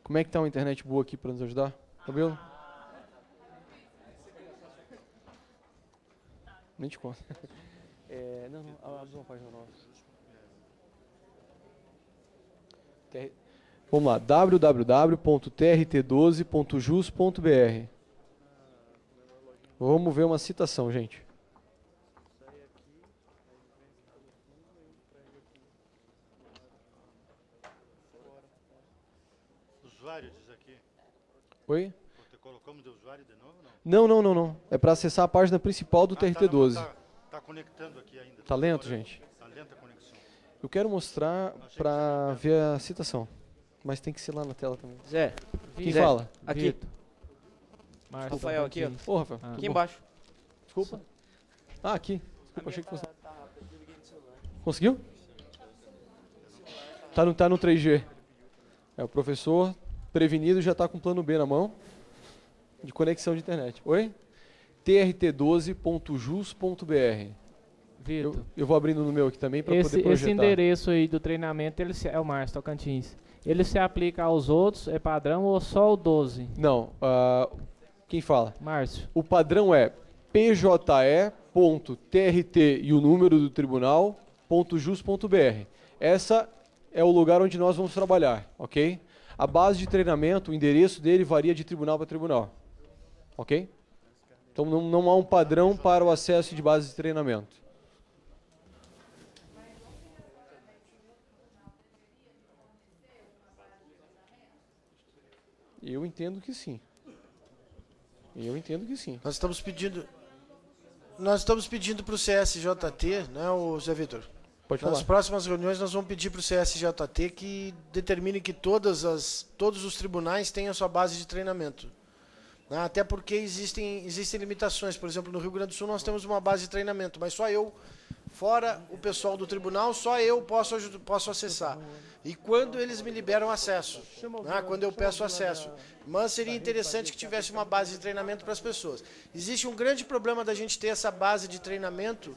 Como é que tá uma internet boa aqui para nos ajudar? Cabelo? Nem te conta. Não, abre uma página nova. Vamos lá, www.trt12.jus.br. Vamos ver uma citação, gente. Usuário diz aqui. Oi? Colocamos de usuário de novo? Não. É para acessar a página principal do TRT12. Tá conectando aqui ainda. Tá lento, gente? Tá lenta a conexão. Eu quero mostrar para ver a citação. Mas tem que ser lá na tela também. Zé. Quem Zé, fala? Aqui. Rafael, aqui, ó. Ô, Rafael. Aqui embaixo. Desculpa. Aqui. Desculpa, achei que fosse... Conseguiu? Tá no 3G. O professor prevenido já está com o plano B na mão. De conexão de internet. Oi? trt12.jus.br. Vitor. Eu vou abrindo no meu aqui também para poder projetar. Esse endereço aí do treinamento é o Márcio Tocantins. Ele se aplica aos outros, é padrão ou só o 12? Não. Quem fala? Márcio. O padrão é pje.trt e o número do tribunal.jus.br. Essa é o lugar onde nós vamos trabalhar, ok? A base de treinamento, o endereço dele varia de tribunal para tribunal, ok? Então não há um padrão para o acesso de base de treinamento. Eu entendo que sim. Nós estamos pedindo para o CSJT, né, o Zé Vitor? Pode falar. Nas próximas reuniões nós vamos pedir para o CSJT que determine que todos os tribunais tenham sua base de treinamento. Até porque existem limitações. Por exemplo, no Rio Grande do Sul nós temos uma base de treinamento, mas só eu, fora o pessoal do tribunal, só eu posso acessar. E quando eles me liberam acesso, quando eu peço acesso. Mas seria interessante que tivesse uma base de treinamento para as pessoas. Existe um grande problema da gente ter essa base de treinamento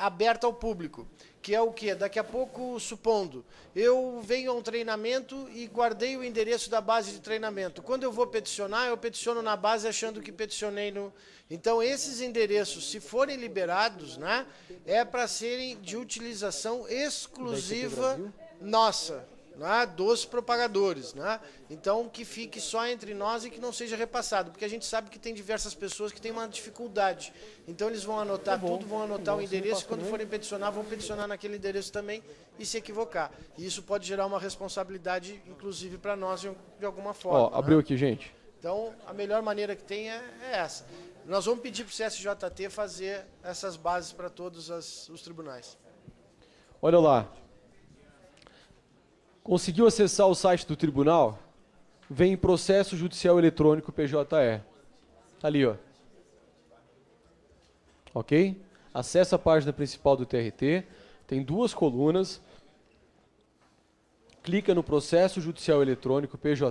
aberta ao público, que é o quê? Daqui a pouco, supondo, eu venho a um treinamento e guardei o endereço da base de treinamento. Quando eu vou peticionar, eu peticiono na base achando que peticionei no... Então, esses endereços, se forem liberados, né, é para serem de utilização exclusiva nossa, né, dos propagadores, né? Então, que fique só entre nós e que não seja repassado, porque a gente sabe que tem diversas pessoas que têm uma dificuldade. Então, eles vão anotar tudo, vão anotar o endereço, e quando forem peticionar, vão peticionar naquele endereço também e se equivocar. E isso pode gerar uma responsabilidade, inclusive, para nós, de alguma forma. Ó, abriu aqui, gente. Então, a melhor maneira que tem é essa. Nós vamos pedir para o CSJT fazer essas bases para todos os tribunais. Olha lá. Conseguiu acessar o site do tribunal? Vem em processo judicial eletrônico PJE. Tá ali, ó. Ok? Acessa a página principal do TRT. Tem duas colunas. Clica no processo judicial eletrônico PJE.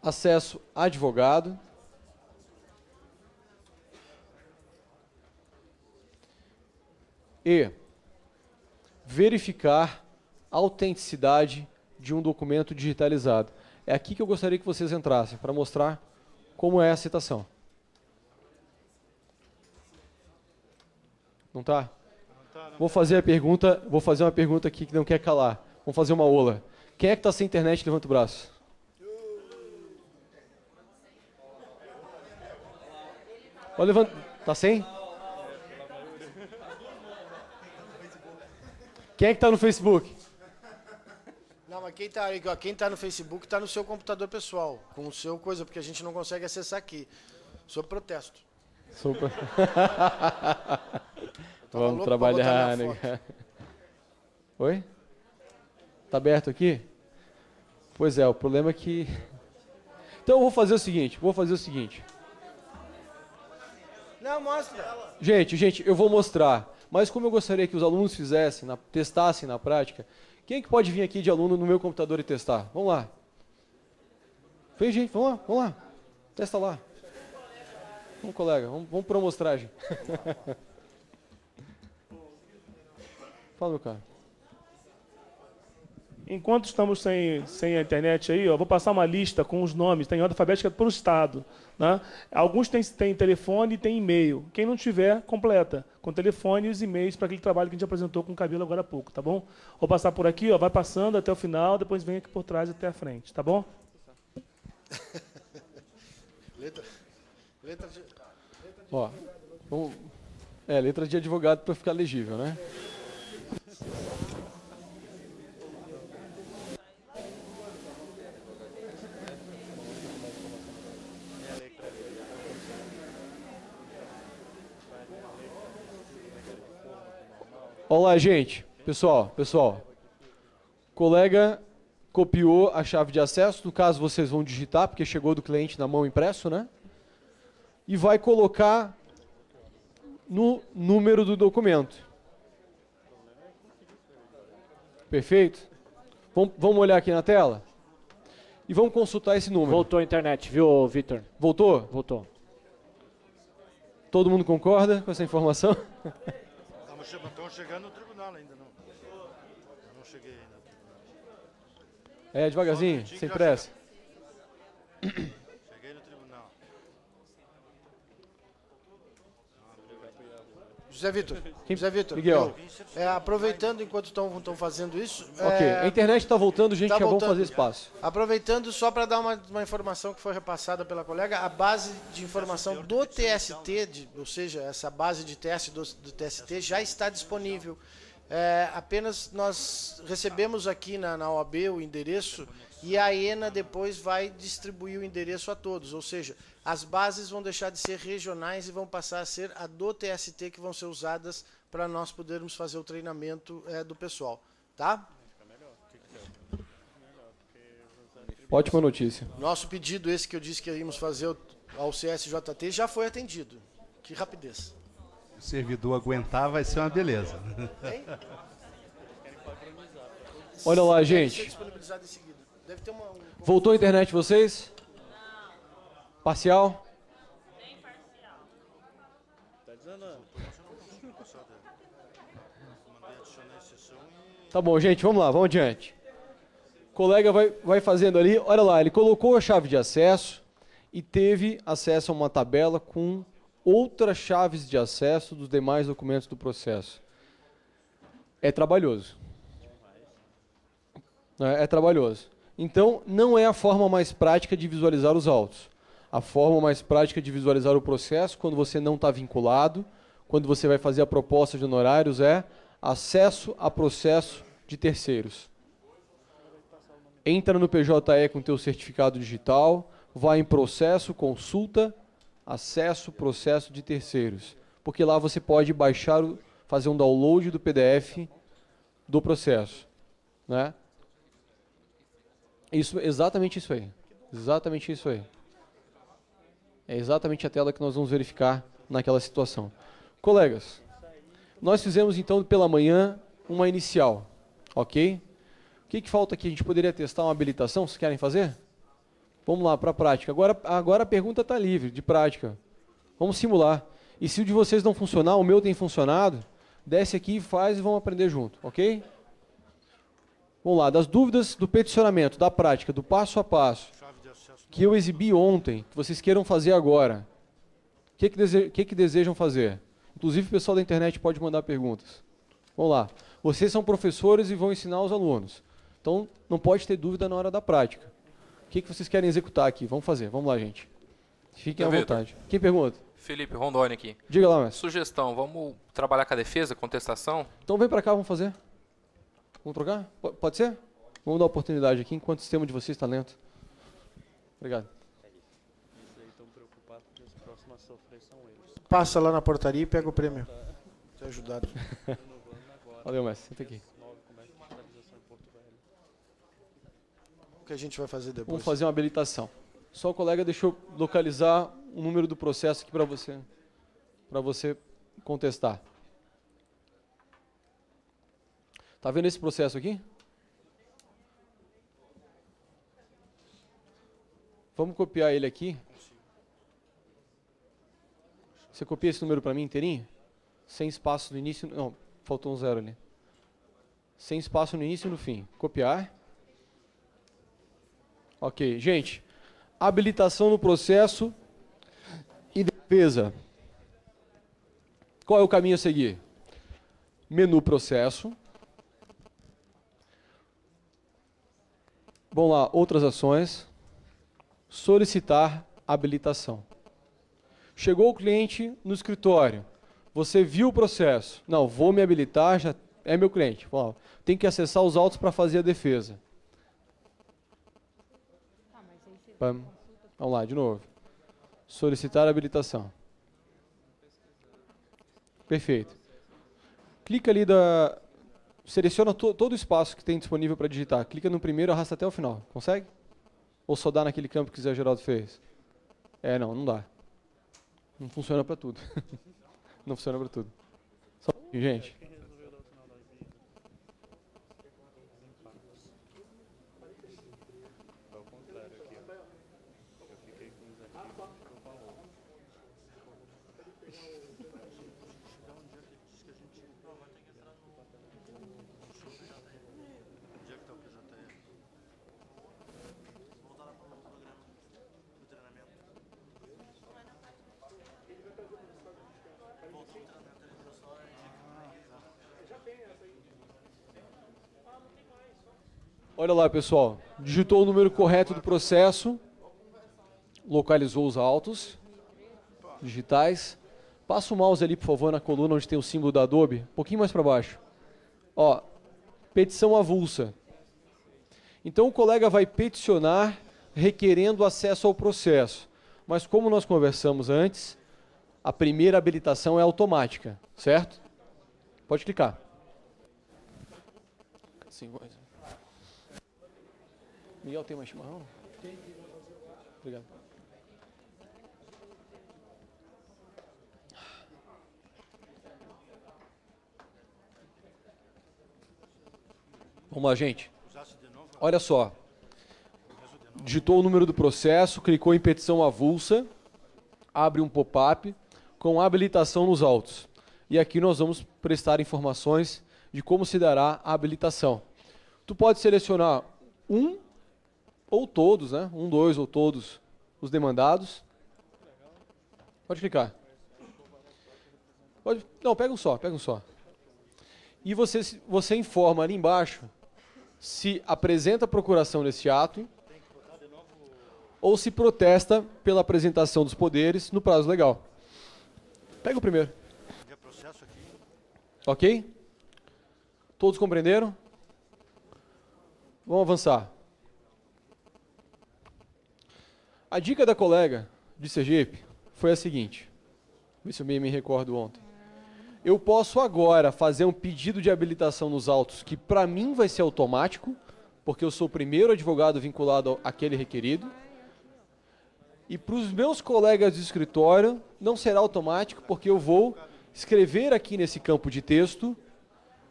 Acesso advogado. E verificar a autenticidade de um documento digitalizado. É aqui que eu gostaria que vocês entrassem, para mostrar como é a citação. Não tá? Vou fazer uma pergunta aqui que não quer calar. Vamos fazer uma ola. Quem é que está sem internet? Levanta o braço. Pode levantar. Tá sem? Quem é que tá no Facebook? Não, mas quem tá no Facebook tá no seu computador pessoal, com o seu coisa, porque a gente não consegue acessar aqui. Sob protesto. Vamos trabalhar, né, cara? Oi? Tá aberto aqui? Pois é, o problema é que... Então eu vou fazer o seguinte. Não, mostra. Gente, eu vou mostrar. Mas como eu gostaria que os alunos fizessem, testassem na prática, quem é que pode vir aqui de aluno no meu computador e testar? Vamos lá. Vem, gente, vamos lá. Testa lá. Vamos, colega, vamos para a amostragem. Fala, meu cara. Enquanto estamos sem a internet aí, vou passar uma lista com os nomes, tem ordem alfabética por estado. Né? Alguns têm telefone e têm e-mail. Quem não tiver, completa, com telefone e os e-mails para aquele trabalho que a gente apresentou com o Cabelo agora há pouco, tá bom? Vou passar por aqui, vai passando até o final, depois vem aqui por trás até a frente, tá bom? Letra de... Ó, letra de advogado para ficar legível, né? Olá, gente. Pessoal. Colega copiou a chave de acesso, no caso vocês vão digitar, porque chegou do cliente na mão impresso, né? E vai colocar no número do documento. Perfeito? Vamos olhar aqui na tela? E vamos consultar esse número. Voltou a internet, viu, Vitor? Voltou? Voltou. Todo mundo concorda com essa informação? Estamos chegando no tribunal ainda, não. Eu não cheguei ainda no tribunal. É, devagarzinho, sem pressa. Cheguei no tribunal. José Vitor, Miguel. aproveitando enquanto estão fazendo isso... Ok, a internet está voltando, gente, já vamos fazer espaço. Aproveitando, só para dar uma informação que foi repassada pela colega, a base de informação do TST, ou seja, essa base de teste do TST já está disponível. Apenas nós recebemos aqui na OAB o endereço e a ENA depois vai distribuir o endereço a todos, ou seja, as bases vão deixar de ser regionais e vão passar a ser a do TST, que vão ser usadas para nós podermos fazer o treinamento do pessoal, tá? Ótima notícia. Nosso pedido, esse que eu disse que íamos fazer ao CSJT, já foi atendido. Que rapidez. O servidor aguentar vai ser uma beleza. Olha lá, Deve ser gente. disponibilizado em seguida. Deve ter Voltou a internet vocês? Parcial? Tá bom, gente, vamos lá, vamos adiante. O colega vai fazendo ali, olha lá, ele colocou a chave de acesso e teve acesso a uma tabela com outras chaves de acesso dos demais documentos do processo. É trabalhoso. É trabalhoso. Então, não é a forma mais prática de visualizar os autos. A forma mais prática de visualizar o processo, quando você não está vinculado, quando você vai fazer a proposta de honorários, é acesso a processo de terceiros. Entra no PJE com o teu certificado digital, vai em processo, consulta, acesso, processo de terceiros. Porque lá você pode baixar, fazer um download do PDF do processo. Né? Exatamente isso aí. Exatamente isso aí. É exatamente a tela que nós vamos verificar naquela situação. Colegas, nós fizemos então pela manhã uma inicial, ok? O que falta aqui? A gente poderia testar uma habilitação? Vocês querem fazer? Vamos lá, para a prática. Agora a pergunta está livre, de prática. Vamos simular. E se o de vocês não funcionar, o meu tem funcionado, desce aqui, faz e vamos aprender junto, ok? Vamos lá, das dúvidas do peticionamento, da prática, do passo a passo, que eu exibi ontem, que vocês queiram fazer agora. O que desejam fazer? Inclusive o pessoal da internet pode mandar perguntas. Vamos lá. Vocês são professores e vão ensinar os alunos. Então, não pode ter dúvida na hora da prática. O que vocês querem executar aqui? Vamos fazer. Vamos lá, gente. Fiquem à vontade. Quem pergunta? Felipe, Rondônia aqui. Diga lá, mestre. Sugestão, vamos trabalhar com a defesa, contestação? Então vem para cá, vamos fazer. Vamos trocar? Pode ser? Vamos dar oportunidade aqui, enquanto o sistema de vocês está lento. Obrigado. Passa lá na portaria e pega o prêmio. Te ajudado. Valeu, mestre. Senta aqui. O que a gente vai fazer depois? Vamos fazer uma habilitação. Só o colega deixou localizar o número do processo aqui para você contestar. Tá vendo esse processo aqui? Vamos copiar ele aqui. Você copia esse número para mim inteirinho? Sem espaço no início. Não, faltou um 0 ali. Sem espaço no início e no fim. Copiar. Ok, gente. Habilitação no processo e defesa. Qual é o caminho a seguir? Menu processo. Vamos lá, outras ações. Solicitar habilitação. Chegou o cliente no escritório. Você viu o processo. Não, vou me habilitar, já é meu cliente. Bom, tem que acessar os autos para fazer a defesa. Pam. Vamos lá, de novo. Solicitar habilitação. Perfeito. Clica ali seleciona todo o espaço que tem disponível para digitar. Clica no primeiro e arrasta até o final. Consegue? Ou só dá naquele campo que o Zé Geraldo fez? Não dá. Não funciona para tudo. Não funciona para tudo. Só um pouquinho, gente. Olha lá, pessoal. Digitou o número correto do processo. Localizou os autos digitais. Passa o mouse ali, por favor, na coluna onde tem o símbolo da Adobe. Um pouquinho mais para baixo. Ó, petição avulsa. Então o colega vai peticionar requerendo acesso ao processo. Mas como nós conversamos antes, a primeira habilitação é automática, certo? Pode clicar. Miguel, tem mais chimarrão? Tem. Obrigado. Vamos lá, gente. Olha só. Digitou o número do processo, clicou em petição avulsa, abre um pop-up com habilitação nos autos. E aqui nós vamos prestar informações de como se dará a habilitação. Tu pode selecionar um ou todos, né? Um, dois ou todos os demandados. Pode clicar. Não, pega um só. E você informa ali embaixo se apresenta a procuração nesse ato ou se protesta pela apresentação dos poderes no prazo legal. Pega o primeiro. Ok? Todos compreenderam? Vamos avançar. A dica da colega de Sergipe foi a seguinte. Vê se eu me recordo ontem. Eu posso agora fazer um pedido de habilitação nos autos que para mim vai ser automático, porque eu sou o primeiro advogado vinculado àquele requerido. E para os meus colegas de escritório não será automático, porque eu vou escrever aqui nesse campo de texto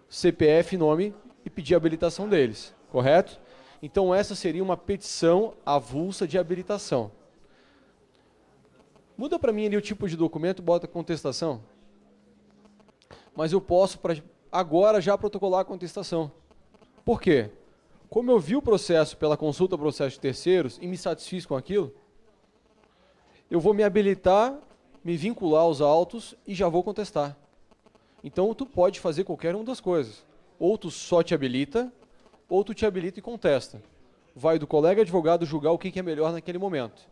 CPF, nome e pedir a habilitação deles, correto? Então essa seria uma petição avulsa de habilitação. Muda para mim ali o tipo de documento, bota contestação. Mas eu posso agora já protocolar a contestação. Por quê? Como eu vi o processo pela consulta processo de terceiros e me satisfiz com aquilo, eu vou me habilitar, me vincular aos autos e já vou contestar. Então tu pode fazer qualquer uma das coisas. Ou tu só te habilita, ou tu te habilita e contesta. Vai do colega advogado julgar o que é melhor naquele momento,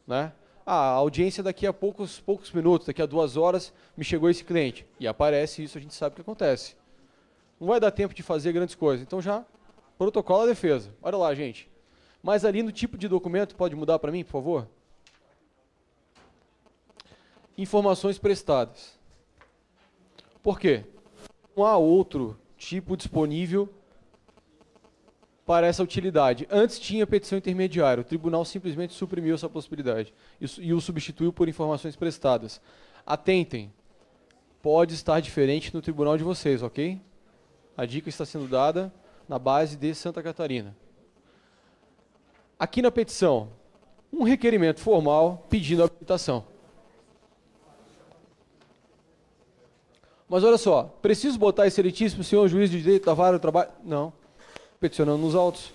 né? a audiência daqui a poucos minutos, daqui a 2 horas, me chegou esse cliente. E aparece isso, a gente sabe o que acontece. Não vai dar tempo de fazer grandes coisas. Então já protocola a defesa. Olha lá, gente. Mas ali no tipo de documento, pode mudar para mim, por favor? Informações prestadas. Por quê? Não há outro tipo disponível para essa utilidade. Antes tinha petição intermediária. O tribunal simplesmente suprimiu essa possibilidade e o substituiu por informações prestadas. Atentem. Pode estar diferente no tribunal de vocês, ok? A dica está sendo dada na base de Santa Catarina. Aqui na petição, um requerimento formal pedindo habilitação. Mas olha só, preciso botar excelentíssimo senhor juiz de direito da vara do trabalho? Não. Peticionando nos autos.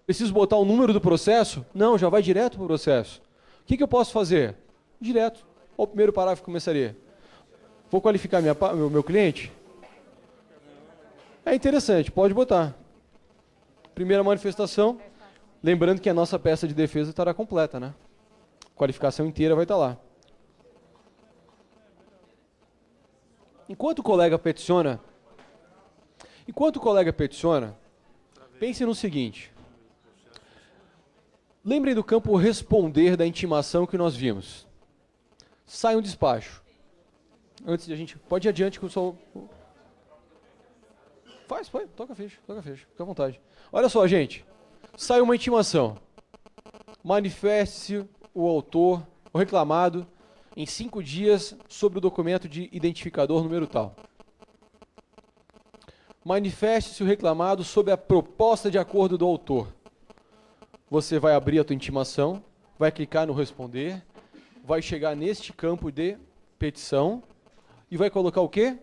Preciso botar o número do processo? Não, já vai direto para o processo. O que eu posso fazer? Direto. Olha o primeiro parágrafo que começaria. Vou qualificar meu cliente? É interessante, pode botar. Primeira manifestação. Lembrando que a nossa peça de defesa estará completa, né? A qualificação inteira vai estar lá. Enquanto o colega peticiona, pense no seguinte. Lembrem do campo responder da intimação que nós vimos. Sai um despacho. Antes de a gente... Pode ir adiante com o seu... Faz, toca a ficha, fica à vontade. Olha só, gente. Sai uma intimação. Manifeste-se o autor, o reclamado, em 5 dias sobre o documento de identificador número tal. Manifeste-se o reclamado sobre a proposta de acordo do autor. Você vai abrir a tua intimação, vai clicar no responder, vai chegar neste campo de petição e vai colocar o quê?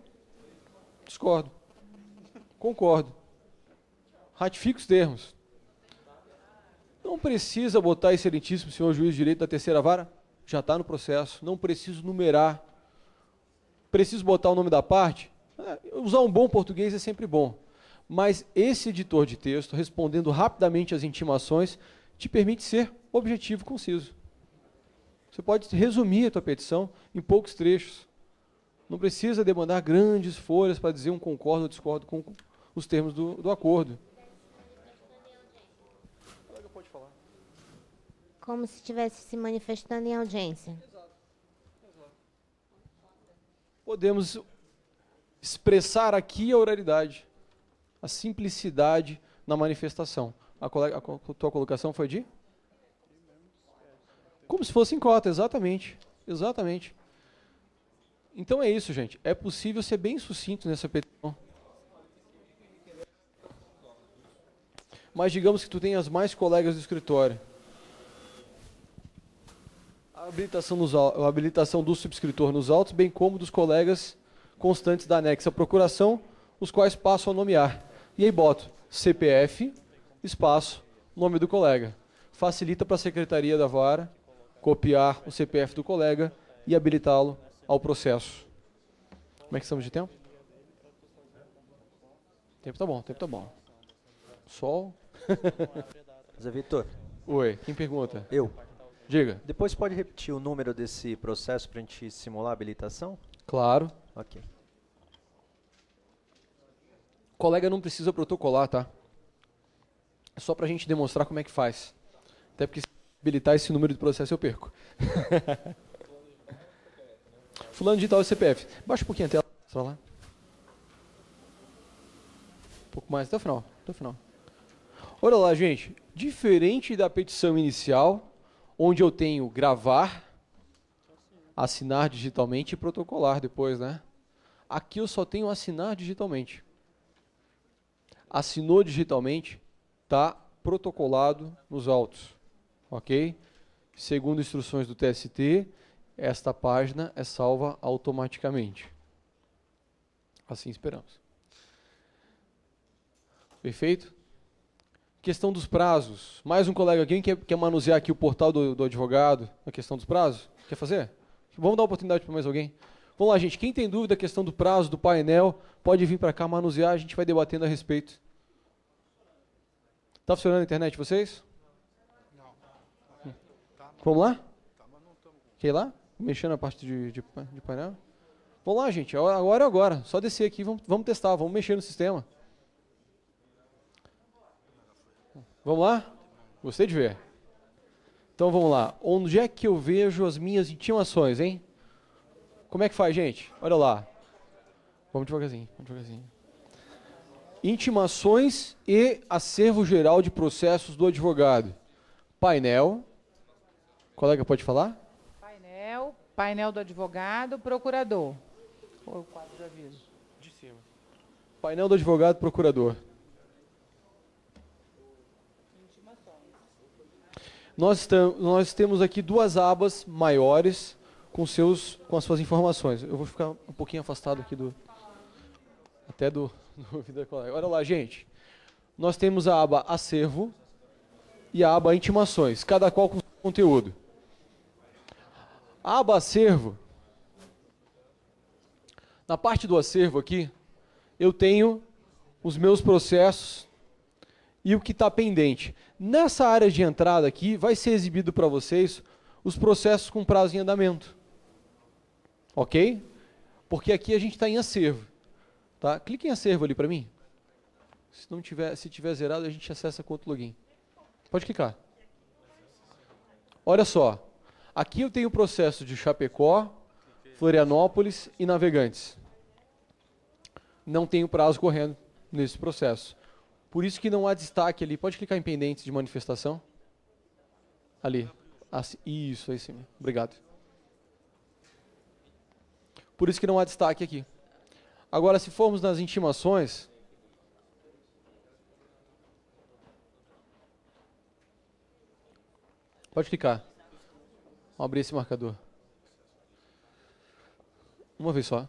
Discordo. Concordo. Ratifico os termos. Não precisa botar excelentíssimo senhor juiz de direito da terceira vara, já está no processo, não preciso numerar. Preciso botar o nome da parte? Usar um bom português é sempre bom, mas esse editor de texto, respondendo rapidamente às intimações, te permite ser objetivo e conciso. Você pode resumir a tua petição em poucos trechos. Não precisa demandar grandes folhas para dizer um concordo ou discordo com os termos do acordo. Como se estivesse se manifestando em audiência. Podemos expressar aqui a oralidade, a simplicidade na manifestação. A tua colocação foi de? Como se fosse em cota, exatamente. Exatamente. Então é isso, gente. É possível ser bem sucinto nessa petição. Mas digamos que tu tenhas mais colegas do escritório. A habilitação do subscritor nos autos, bem como dos colegas constantes da anexa procuração, os quais passam a nomear. E aí boto CPF, espaço, nome do colega. Facilita para a secretaria da vara copiar o CPF do colega e habilitá-lo ao processo. Como é que estamos de tempo? Tempo tá bom. Sol. Zé Vitor. Oi, quem pergunta? Eu. Diga. Depois pode repetir o número desse processo para a gente simular a habilitação? Claro. Ok. O colega não precisa protocolar, tá? É só para a gente demonstrar como é que faz. Até porque se habilitar esse número de processo eu perco. Fulano digital e CPF. Baixa um pouquinho a tela. Só lá. Um pouco mais, até o final. Olha lá, gente. Diferente da petição inicial, onde eu tenho gravar, assinar digitalmente e protocolar depois, né? Aqui eu só tenho assinar digitalmente. Assinou digitalmente, está protocolado nos autos, ok? Segundo instruções do TST, esta página é salva automaticamente. Assim esperamos. Perfeito? Questão dos prazos. Mais um colega aqui quer manusear aqui o portal do advogado, na questão dos prazos? Quer fazer? Vamos dar oportunidade para mais alguém? Vamos lá, gente. Quem tem dúvida da questão do prazo, do painel, pode vir para cá manusear, a gente vai debatendo a respeito. Está funcionando a internet de vocês? Não. Vamos lá? Quer ir lá? Mexer na parte de painel? Vamos lá, gente. Agora é agora. Só descer aqui, vamos testar, vamos mexer no sistema. Vamos lá? Gostei de ver. Então vamos lá. Onde é que eu vejo as minhas intimações, hein? Como é que faz, gente? Olha lá. Vamos devagarzinho, vamos devagarzinho. Intimações e acervo geral de processos do advogado. Painel. Colega, pode falar? Painel do advogado, procurador. Ou o quadro de aviso? De cima. Painel do advogado, procurador. Nós temos aqui duas abas maiores com as suas informações. Eu vou ficar um pouquinho afastado aqui do vida colega. Olha lá, gente. Nós temos a aba acervo e a aba intimações, cada qual com conteúdo. A aba acervo, na parte do acervo aqui, eu tenho os meus processos e o que está pendente. Nessa área de entrada aqui, vai ser exibido para vocês os processos com prazo em andamento. Ok? Porque aqui a gente está em acervo. Tá? Clique em acervo ali para mim. Se tiver zerado, a gente acessa com outro login. Pode clicar. Olha só. Aqui eu tenho o processo de Chapecó, Florianópolis e Navegantes. Não tenho prazo correndo nesse processo. Por isso que não há destaque ali. Pode clicar em pendentes de manifestação. Ali. Isso, aí sim. Obrigado. Por isso que não há destaque aqui. Agora, se formos nas intimações... Pode clicar. Vamos abrir esse marcador. Uma vez só.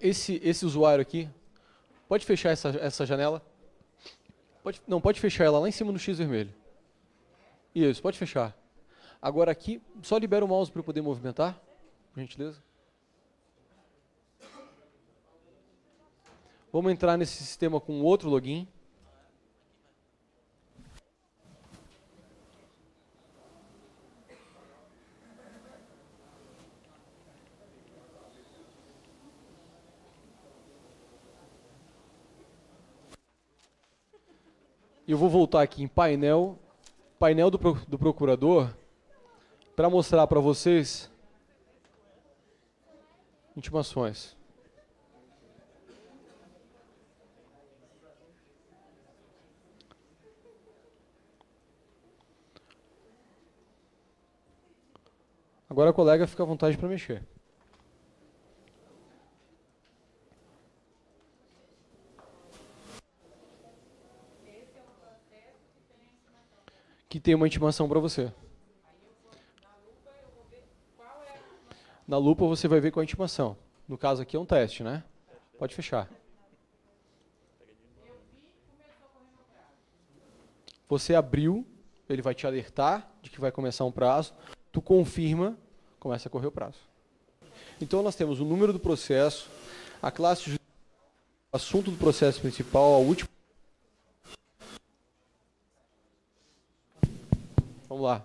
Esse usuário aqui, pode fechar essa janela? Pode fechar ela lá em cima no X vermelho. Isso, pode fechar. Agora aqui, só libera o mouse para eu poder movimentar, por gentileza. Vamos entrar nesse sistema com outro login. Eu vou voltar aqui em painel do procurador, para mostrar para vocês intimações. Agora, colega, fica à vontade para mexer. Que tem uma intimação para você. Na lupa você vai ver qual é a intimação. No caso aqui é um teste, né? Pode fechar. Você abriu, ele vai te alertar de que vai começar um prazo. Tu confirma, começa a correr o prazo. Então nós temos o número do processo, a classe de assunto do processo principal, a última. Vamos lá.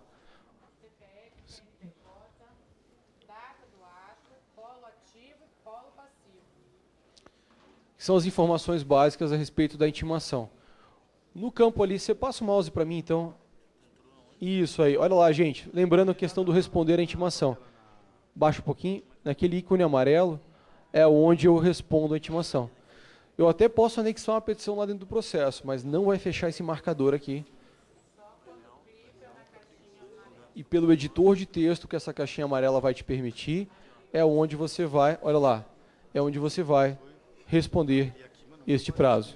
São as informações básicas a respeito da intimação. No campo ali, você passa o mouse para mim, então. Isso aí. Olha lá, gente. Lembrando a questão do responder à intimação. Baixa um pouquinho. Naquele ícone amarelo é onde eu respondo a intimação. Eu até posso anexar uma petição lá dentro do processo, mas não vai fechar esse marcador aqui. E pelo editor de texto que essa caixinha amarela vai te permitir, é onde você vai, olha lá, é onde você vai responder este prazo.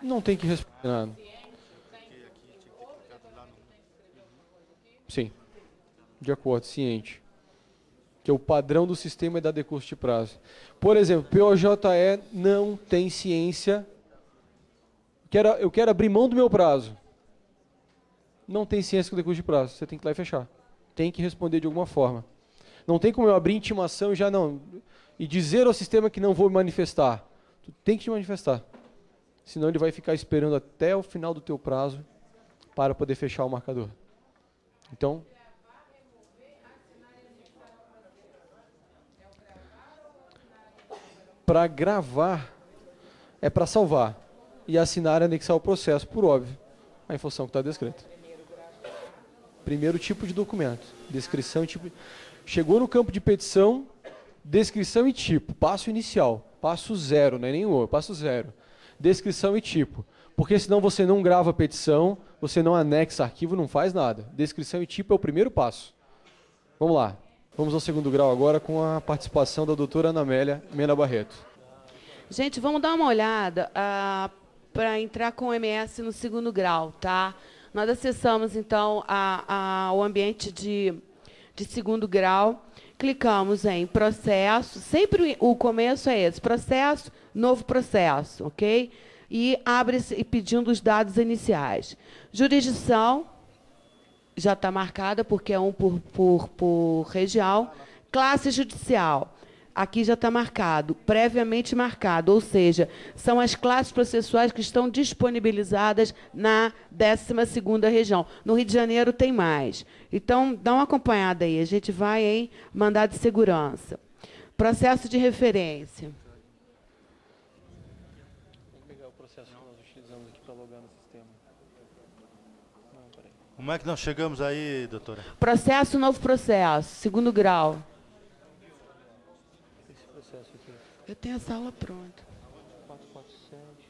Não tem que responder nada. Sim, de acordo, ciente. Que o padrão do sistema é dar decurso de prazo. Por exemplo, POJE não tem ciência. Eu quero abrir mão do meu prazo. Não tem ciência com decurso de prazo. Você tem que ir lá e fechar. Tem que responder de alguma forma. Não tem como eu abrir intimação e já não... E dizer ao sistema que não vou me manifestar. Tu tem que te manifestar. Senão ele vai ficar esperando até o final do teu prazo para poder fechar o marcador. Então, para gravar é para salvar e assinar e anexar o processo, por óbvio, a função que está descrita. Primeiro tipo de documento, descrição e tipo. Chegou no campo de petição, descrição e tipo, passo inicial, passo 0, não é nenhum, passo 0. Descrição e tipo, porque senão você não grava a petição, você não anexa arquivo, não faz nada. Descrição e tipo é o primeiro passo. Vamos lá, vamos ao segundo grau agora com a participação da doutora Ana Amélia Mena Barreto. Gente, vamos dar uma olhada para entrar com o MS no segundo grau, tá? Nós acessamos, então, o ambiente de segundo grau, clicamos em processo, sempre o começo é esse, processo, novo processo, ok? E abre-se pedindo os dados iniciais. Jurisdição, já está marcada, porque é um por região. Classe judicial, aqui já está marcado, previamente marcado, ou seja, são as classes processuais que estão disponibilizadas na 12ª região. No Rio de Janeiro tem mais. Então, dá uma acompanhada aí, a gente vai em mandado de segurança. Processo de referência. Vou pegar o processo que nós utilizamos aqui para logar no sistema. Como é que nós chegamos aí, doutora? Processo, novo processo, segundo grau. Eu tenho a sala pronta. 447.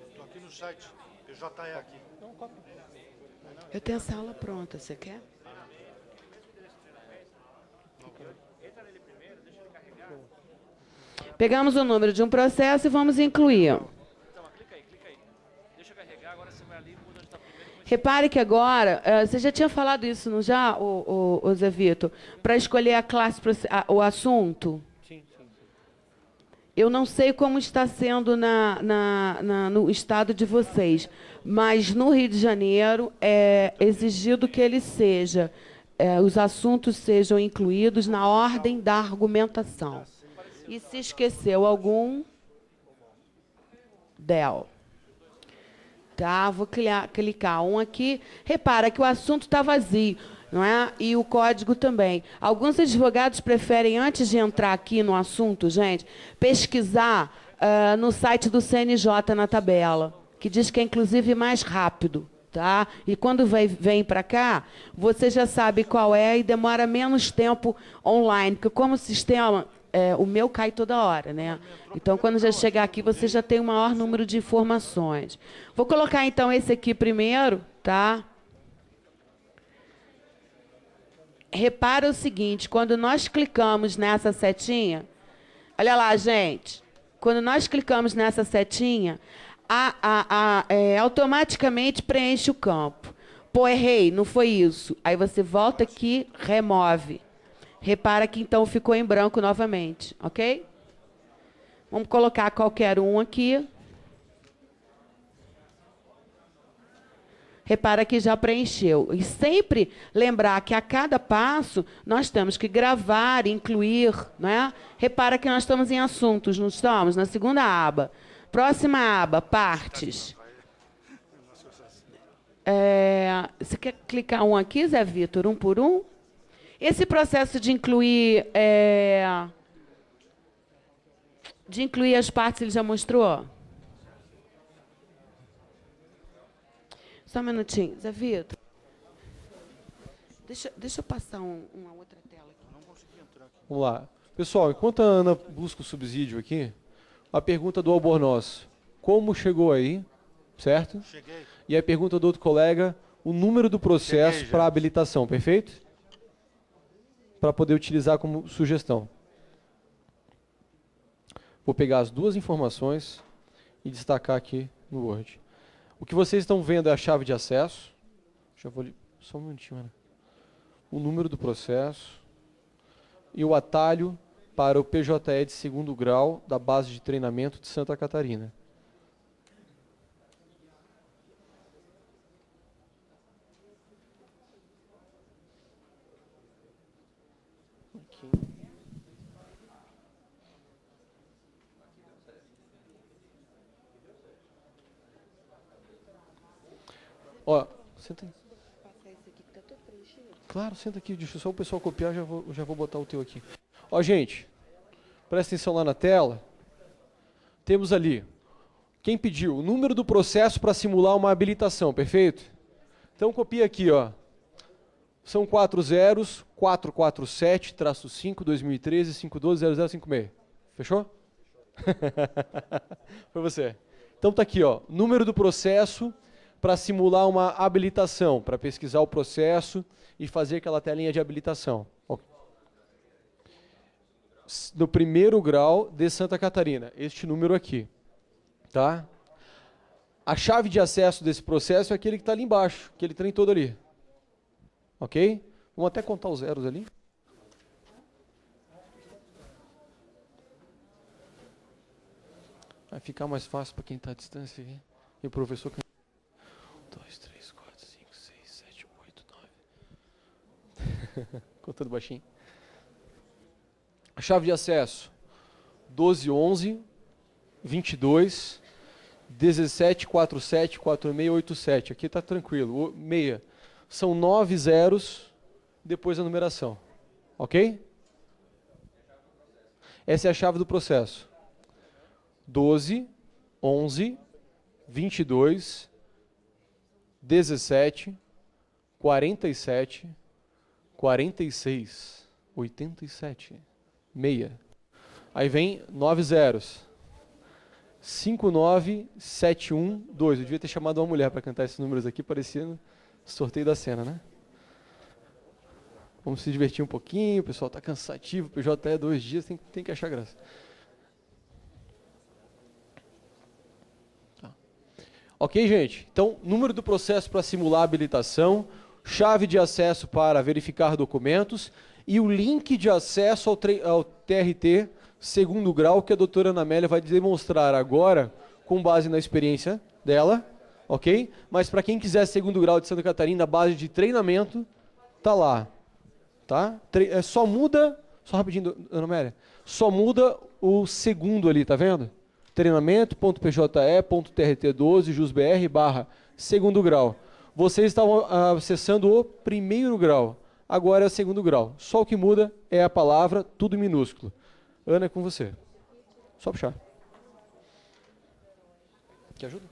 Estou aqui no site, PJE aqui. Eu tenho a sala pronta, você quer? Pegamos o número de um processo e vamos incluir. Repare que agora, você já tinha falado isso, não já, o Zé Vitor? Para escolher a classe, o assunto? Eu não sei como está sendo no estado de vocês, mas no Rio de Janeiro é exigido que ele seja, os assuntos sejam incluídos na ordem da argumentação. E se esqueceu algum, del. Tá, vou clicar um aqui. Repara que o assunto está vazio. Não é? E o código também. Alguns advogados preferem, antes de entrar aqui no assunto, gente, pesquisar no site do CNJ na tabela, que diz que é, inclusive, mais rápido. Tá? E quando vem para cá, você já sabe qual é e demora menos tempo online, porque como o sistema, o meu cai toda hora, né? Então, quando já chegar aqui, você já tem o maior número de informações. Vou colocar, então, esse aqui primeiro, tá? Repara o seguinte, quando nós clicamos nessa setinha, olha lá, gente, quando nós clicamos nessa setinha, automaticamente preenche o campo. Pô, errei, não foi isso. Aí você volta aqui, remove. Repara que então ficou em branco novamente, ok? Vamos colocar qualquer um aqui. Repara que já preencheu. E sempre lembrar que a cada passo nós temos que gravar, incluir, né? Repara que nós estamos em assuntos, não estamos? Na segunda aba. Próxima aba, partes. Você quer clicar um aqui, Zé Vitor, um por um? Esse processo de incluir as partes, ele já mostrou? Só um minutinho. Zé Vitor, deixa eu passar uma outra tela aqui. Não consegui entrar aqui. Vamos lá. Pessoal, enquanto a Ana busca o subsídio aqui, a pergunta do Albornoz. Como chegou aí? Certo? Cheguei. E a pergunta do outro colega, o número do processo para habilitação, perfeito? Para poder utilizar como sugestão. Vou pegar as duas informações e destacar aqui no Word. O que vocês estão vendo é a chave de acesso. Já vou só um minutinho, Ana. O número do processo e o atalho para o PJE de segundo grau da base de treinamento de Santa Catarina. Aqui. Ó, senta aí. Claro, senta aqui, deixa só o pessoal copiar, já vou botar o teu aqui. Ó, gente, presta atenção lá na tela. Temos ali, quem pediu? O número do processo para simular uma habilitação, perfeito? Então copia aqui, ó. São 4 zeros, 447-5, 2013, 520056. Fechou? Foi você. Então tá aqui, ó, número do processo para simular uma habilitação, para pesquisar o processo e fazer aquela telinha de habilitação. No primeiro grau de Santa Catarina, este número aqui, tá? A chave de acesso desse processo é aquele que está ali embaixo, aquele trem todo ali. Ok? Vamos até contar os zeros ali. Vai ficar mais fácil para quem está à distância aqui. E o professor... 2, 3, 4, 5, 6, 7, 8, 9. Contando baixinho. A chave de acesso: 12, 11, 22, 17, 47, 46, 87. Aqui está tranquilo. Meia. São 9 zeros depois da numeração. Ok? Essa é a chave do processo. 12, 11, 22, 17, 47, 46, 87, meia. Aí vem 9 zeros. 59712. Eu devia ter chamado uma mulher para cantar esses números aqui, parecendo sorteio da cena, né? Vamos se divertir um pouquinho, o pessoal está cansativo, o PJ é 2 dias, tem que achar graça. Tá. Ok, gente? Então, número do processo para simular a habilitação, chave de acesso para verificar documentos e o link de acesso ao TRT segundo grau que a doutora Ana Amélia vai demonstrar agora com base na experiência dela, ok? Mas para quem quiser segundo grau de Santa Catarina, a base de treinamento tá lá, tá? Só muda, só rapidinho, Ana Amélia, só muda o segundo ali, tá vendo? treinamento.pje.trt12jusbr/segundo grau. Vocês estavam acessando o primeiro grau, agora é o segundo grau. Só o que muda é a palavra, tudo em minúsculo. Ana, é com você. Só puxar. Quer ajuda?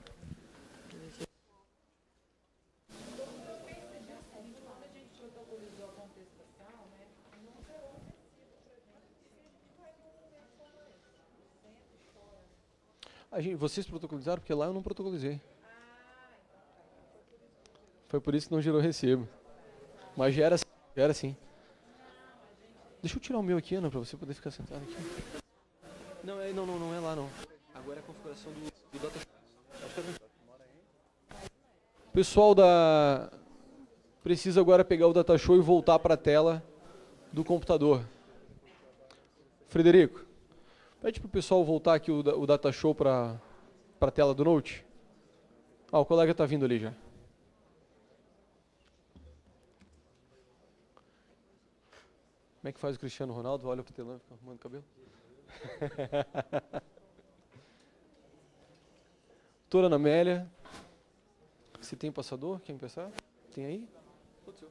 Vocês protocolizaram? Porque lá eu não protocolizei. Foi por isso que não gerou recibo. Mas já era assim. Deixa eu tirar o meu aqui, Ana, para você poder ficar sentado aqui. Não é lá não. Agora é a configuração do DataShow. O pessoal precisa agora pegar o DataShow e voltar para a tela do computador. Frederico, pede para o pessoal voltar aqui o DataShow para a tela do Note. O colega está vindo ali já. Como é que faz o Cristiano Ronaldo? Olha pro telão e fica arrumando o cabelo. Doutora Ana Amélia. Se tem passador, quer começar? Tem aí? Todo seu.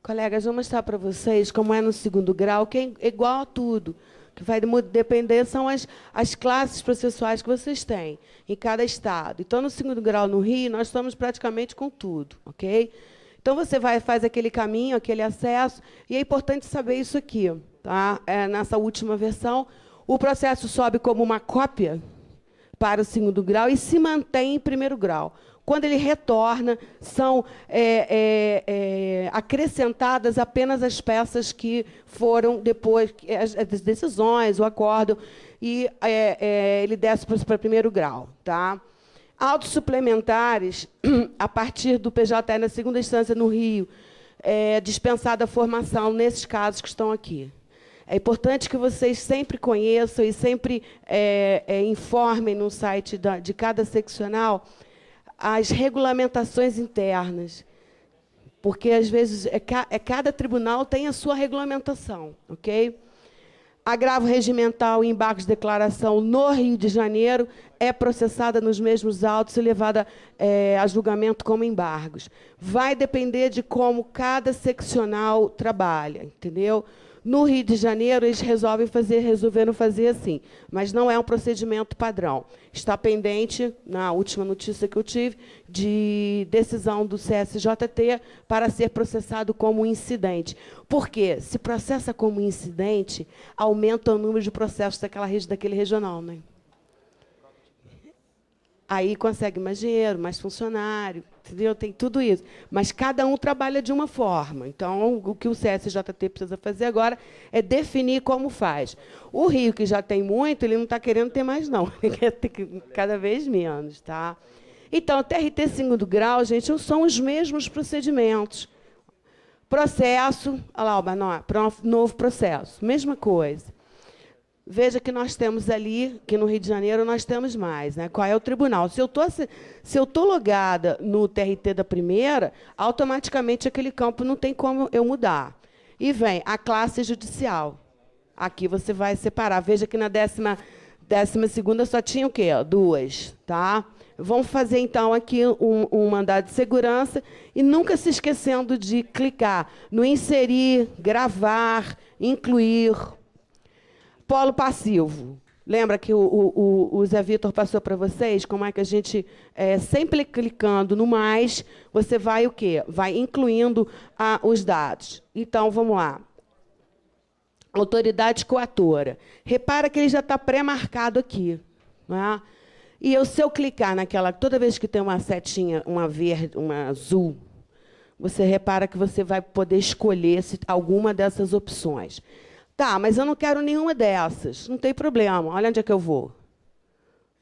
Colegas, vou mostrar para vocês como é no segundo grau, que é igual a tudo. O que vai depender são as classes processuais que vocês têm em cada estado. Então, no segundo grau no Rio, nós estamos praticamente com tudo, ok? Então, você faz aquele caminho, aquele acesso, e é importante saber isso aqui, tá? Nessa última versão, o processo sobe como uma cópia para o segundo grau e se mantém em primeiro grau. Quando ele retorna, são acrescentadas apenas as peças que foram depois, as decisões, o acórdão, e ele desce para o primeiro grau. Tá? Autos suplementares, a partir do PJE na segunda instância no Rio, é dispensada a formação nesses casos que estão aqui. É importante que vocês sempre conheçam e sempre informem no site de cada seccional as regulamentações internas, porque, às vezes, cada tribunal tem a sua regulamentação, ok? Agravo regimental e embargos de declaração no Rio de Janeiro é processada nos mesmos autos e levada a julgamento como embargos. Vai depender de como cada seccional trabalha, entendeu? No Rio de Janeiro, eles resolveram fazer assim, mas não é um procedimento padrão. Está pendente, na última notícia que eu tive, de decisão do CSJT para ser processado como incidente. Por quê? Se processa como incidente, aumenta o número de processos daquele regional, né? Aí consegue mais dinheiro, mais funcionário, entendeu? Tem tudo isso. Mas cada um trabalha de uma forma. Então, o que o CSJT precisa fazer agora é definir como faz. O Rio, que já tem muito, ele não está querendo ter mais, não. Ele quer ter cada vez menos. Tá? Então, TRT segundo grau, gente, são os mesmos procedimentos. Processo, olha lá, novo processo, mesma coisa. Veja que nós temos ali, que no Rio de Janeiro nós temos mais, né? Qual é o tribunal? Se eu estou logada no TRT da primeira, automaticamente aquele campo não tem como eu mudar. E vem a classe judicial. Aqui você vai separar. Veja que na 12ª só tinha o quê? 2, tá? Vamos fazer, então, aqui um mandado de segurança e nunca se esquecendo de clicar no inserir, gravar, incluir. Polo passivo. Lembra que o Zé Vitor passou para vocês como é que a gente, sempre clicando no mais, você vai o quê? Vai incluindo os dados. Então, vamos lá. Autoridade coatora. Repara que ele já está pré-marcado aqui. Né? E se eu clicar naquela... Toda vez que tem uma setinha, uma verde, uma azul, você repara que você vai poder escolher alguma dessas opções. Tá, mas eu não quero nenhuma dessas. Não tem problema. Olha onde é que eu vou.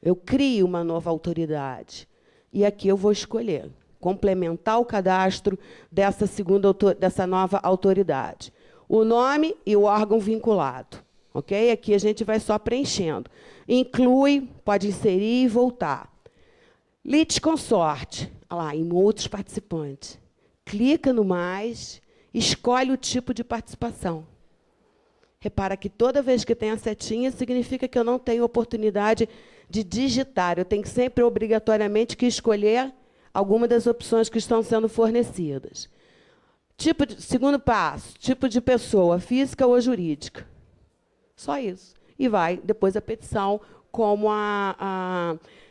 Eu crio uma nova autoridade. E aqui eu vou escolher complementar o cadastro dessa nova autoridade. O nome e o órgão vinculado. Ok? Aqui a gente vai só preenchendo. Inclui, pode inserir e voltar. Litisconsorte. Olha lá, em outros participantes. Clica no mais, escolhe o tipo de participação. Repara que toda vez que tem a setinha, significa que eu não tenho oportunidade de digitar. Eu tenho sempre, obrigatoriamente, que escolher alguma das opções que estão sendo fornecidas. Segundo passo, tipo de pessoa, física ou jurídica. Só isso. E vai, depois, a petição, como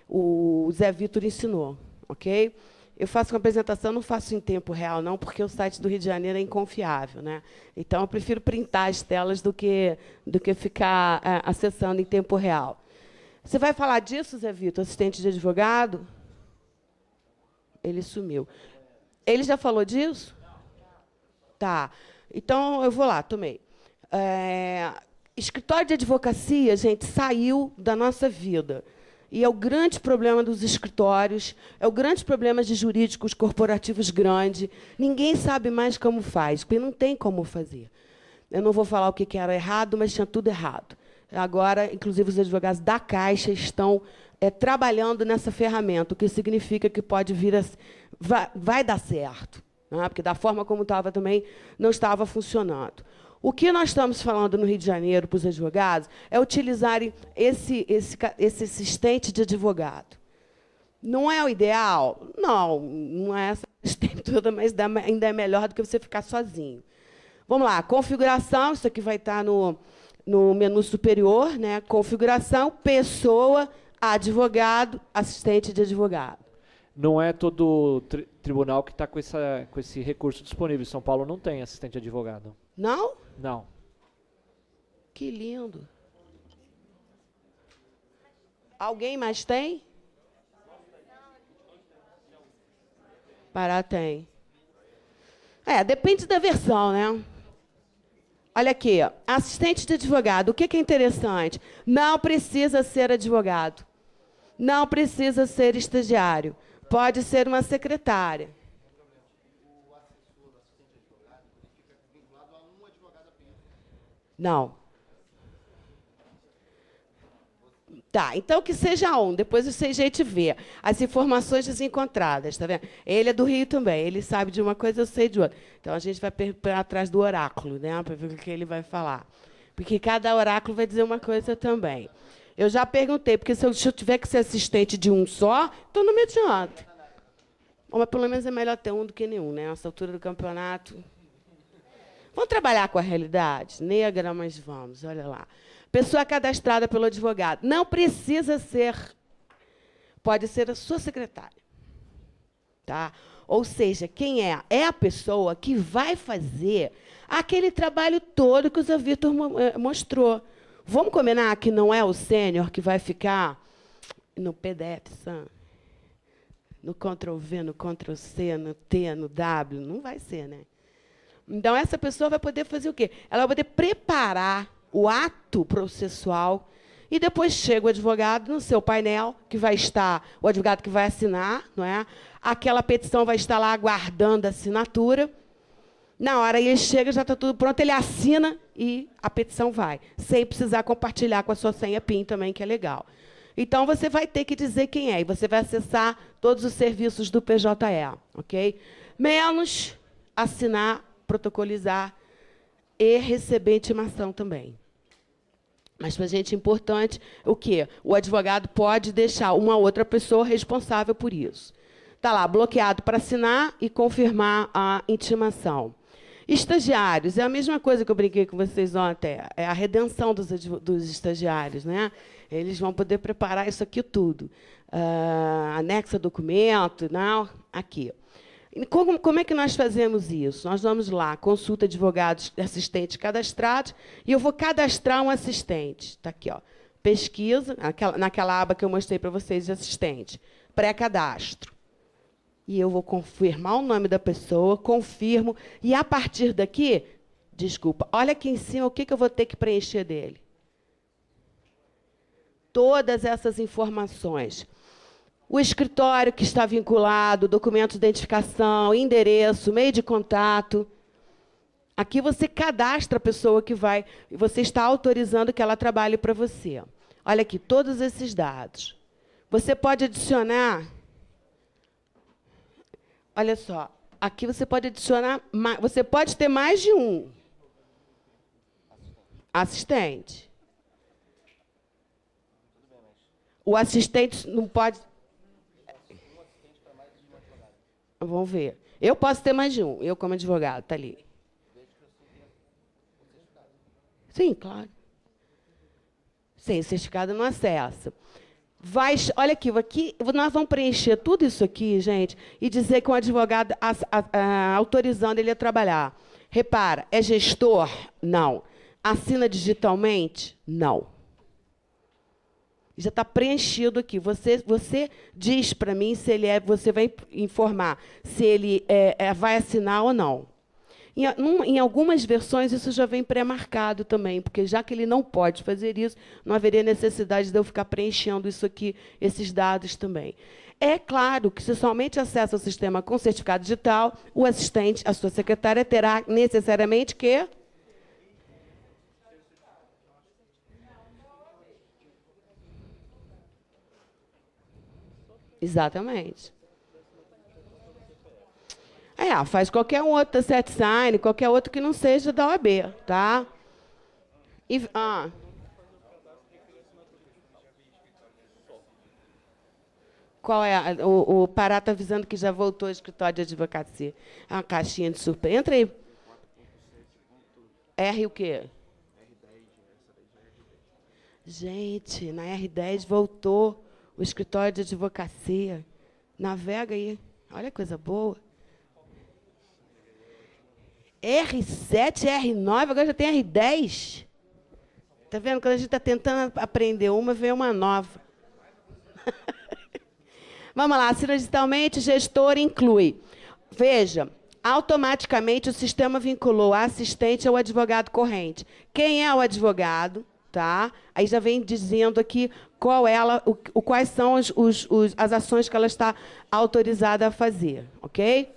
o Zé Vitor ensinou. Ok? Eu faço uma apresentação, não faço em tempo real, não, porque o site do Rio de Janeiro é inconfiável, né? Então, eu prefiro printar as telas do que ficar acessando em tempo real. Você vai falar disso, Zé Vitor, assistente de advogado? Ele sumiu. Ele já falou disso? Tá. Então, eu vou lá, tomei. Escritório de advocacia, gente, saiu da nossa vida. E é o grande problema dos escritórios, é o grande problema de jurídicos corporativos grandes. Ninguém sabe mais como faz, porque não tem como fazer. Eu não vou falar o que era errado, mas tinha tudo errado. Agora, inclusive, os advogados da Caixa estão trabalhando nessa ferramenta, o que significa que pode vir vai dar certo, né? Porque da forma como estava também, não estava funcionando. O que nós estamos falando no Rio de Janeiro para os advogados é utilizarem esse assistente de advogado. Não é o ideal? Não, não é essa assistente toda, mas ainda é melhor do que você ficar sozinho. Vamos lá, configuração, isso aqui vai estar no menu superior, né? Configuração, pessoa, advogado, assistente de advogado. Não é todo tribunal que está com esse recurso disponível. Em São Paulo não tem assistente de advogado. Não? Não. Que lindo. Alguém mais tem? Pará tem. Depende da versão, né? Olha aqui, ó. Assistente de advogado. O que é interessante? Não precisa ser advogado. Não precisa ser estagiário. Pode ser uma secretária. Não. Tá, então que seja um. Depois vocês gente vê as informações desencontradas, tá vendo? Ele é do Rio também. Ele sabe de uma coisa, eu sei de outra. Então a gente vai atrás do oráculo, né, para ver o que ele vai falar. Porque cada oráculo vai dizer uma coisa também. Eu já perguntei, porque se eu tiver que ser assistente de um só, então não me adianta. Mas pelo menos é melhor ter um do que nenhum, né? Nessa altura do campeonato. Vamos trabalhar com a realidade? Negra, mas vamos, olha lá. Pessoa cadastrada pelo advogado. Não precisa ser. Pode ser a sua secretária. Tá? Ou seja, quem é? É a pessoa que vai fazer aquele trabalho todo que o Zé Vitor mostrou. Vamos combinar que não é o sênior que vai ficar no PDF, no Ctrl+V, no Ctrl+C, no T, no W. Não vai ser, né? Então, essa pessoa vai poder fazer o quê? Ela vai poder preparar o ato processual e depois chega o advogado no seu painel, que vai estar, o advogado que vai assinar, não é? Aquela petição vai estar lá aguardando a assinatura. Na hora ele chega, já está tudo pronto, ele assina e a petição vai, sem precisar compartilhar com a sua senha PIN também, que é legal. Então, você vai ter que dizer quem é, e você vai acessar todos os serviços do PJE, ok? Menos assinar, protocolizar e receber intimação também. Mas, para a gente, é importante o quê? O advogado pode deixar uma outra pessoa responsável por isso. Está lá, bloqueado para assinar e confirmar a intimação. Estagiários, é a mesma coisa que eu brinquei com vocês ontem, é a redenção dos estagiários, né? Eles vão poder preparar isso aqui tudo. Anexa documento, não, aqui. Como é que nós fazemos isso? Nós vamos lá, consulta advogados, assistentes cadastrados, e eu vou cadastrar um assistente. Está aqui, ó, pesquisa, naquela aba que eu mostrei para vocês de assistente, pré-cadastro. E eu vou confirmar o nome da pessoa, confirmo, e a partir daqui, desculpa, olha aqui em cima o que eu vou ter que preencher dele. Todas essas informações. O escritório que está vinculado, documento de identificação, endereço, meio de contato. Aqui você cadastra a pessoa que vai, e você está autorizando que ela trabalhe para você. Olha aqui, todos esses dados. Você pode adicionar. Olha só, aqui você pode adicionar, você pode ter mais de um assistente. O assistente não pode. Vamos ver. Eu posso ter mais de um, eu como advogado, está ali. Sim, claro. Sem certificado não acessa. Olha aqui, nós vamos preencher tudo isso aqui, gente, e dizer que o advogado autorizando ele a trabalhar. Repara, é gestor? Não. Assina digitalmente? Não. Já está preenchido aqui. Você diz para mim se ele é, você vai informar se ele vai assinar ou não. Em algumas versões, isso já vem pré-marcado também, porque já que ele não pode fazer isso, não haveria necessidade de eu ficar preenchendo isso aqui, esses dados também. É claro que, se somente acessa o sistema com certificado digital, o assistente, a sua secretária, terá necessariamente que... Exatamente. Faz qualquer um outro da CertSign, qualquer outro que não seja da OAB, tá? Qual é? O Pará está avisando que já voltou ao escritório de advocacia. É uma caixinha de surpresa. Entra aí. R o quê? Gente, na R10 voltou o escritório de advocacia. Navega aí. Olha que coisa boa. R7, R9, agora já tem R10. Está vendo? Quando a gente está tentando aprender uma, vem uma nova. Vamos lá, assina digitalmente, gestor inclui. Veja, automaticamente o sistema vinculou a assistente ao advogado corrente. Quem é o advogado? Tá? Aí já vem dizendo aqui quais são as ações que ela está autorizada a fazer. Ok?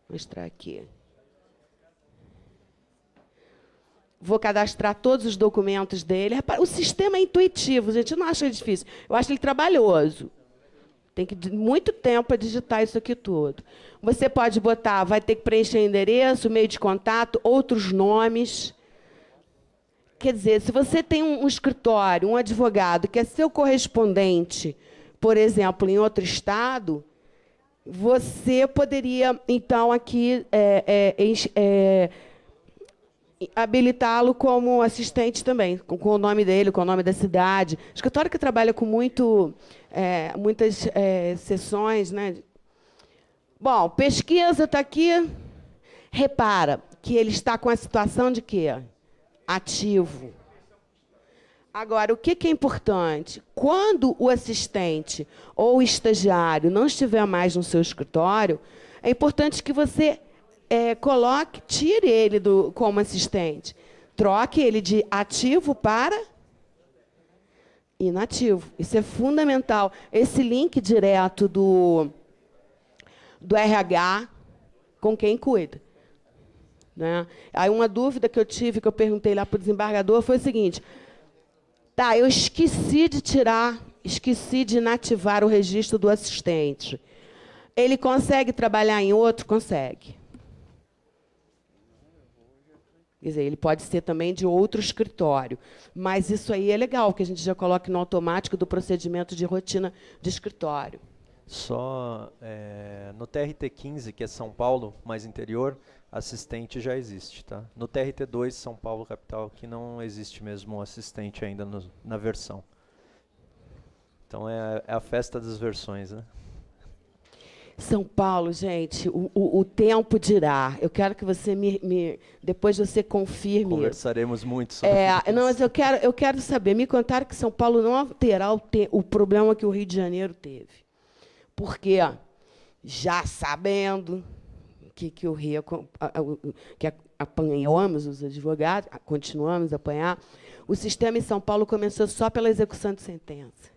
Vou mostrar aqui. Vou cadastrar todos os documentos dele. O sistema é intuitivo, gente. Eu não acho ele difícil. Eu acho ele trabalhoso. Tem que muito tempo para digitar isso aqui tudo. Você pode botar, vai ter que preencher endereço, meio de contato, outros nomes. Quer dizer, se você tem um escritório, um advogado que é seu correspondente, por exemplo, em outro estado, você poderia, então, aqui habilitá-lo como assistente também, com o nome dele, com o nome da cidade. Escritório que trabalha com muitas sessões, né? Bom, pesquisa está aqui. Repara que ele está com a situação de quê? Ativo. Agora, o que é importante? Quando o assistente ou o estagiário não estiver mais no seu escritório, é importante que você tire ele como assistente. Troque ele de ativo para inativo. Isso é fundamental. Esse link direto do RH com quem cuida. Né? Aí uma dúvida que eu tive, que eu perguntei lá para o desembargador, foi o seguinte: tá, eu esqueci de inativar o registro do assistente. Ele consegue trabalhar em outro? Consegue. Quer dizer, ele pode ser também de outro escritório. Mas isso aí é legal, que a gente já coloque no automático do procedimento de rotina de escritório. Só no TRT15, que é São Paulo, mais interior, assistente já existe, tá? No TRT2, São Paulo, capital, que não existe mesmo assistente ainda na versão. Então é a festa das versões, né? São Paulo, gente, o tempo dirá. Eu quero que você depois você confirme. Conversaremos muito sobre isso. Não, mas eu quero saber. Me contaram que São Paulo não terá o problema que o Rio de Janeiro teve. Porque, já sabendo que o Rio, que apanhamos os advogados, continuamos a apanhar, o sistema em São Paulo começou só pela execução de sentença.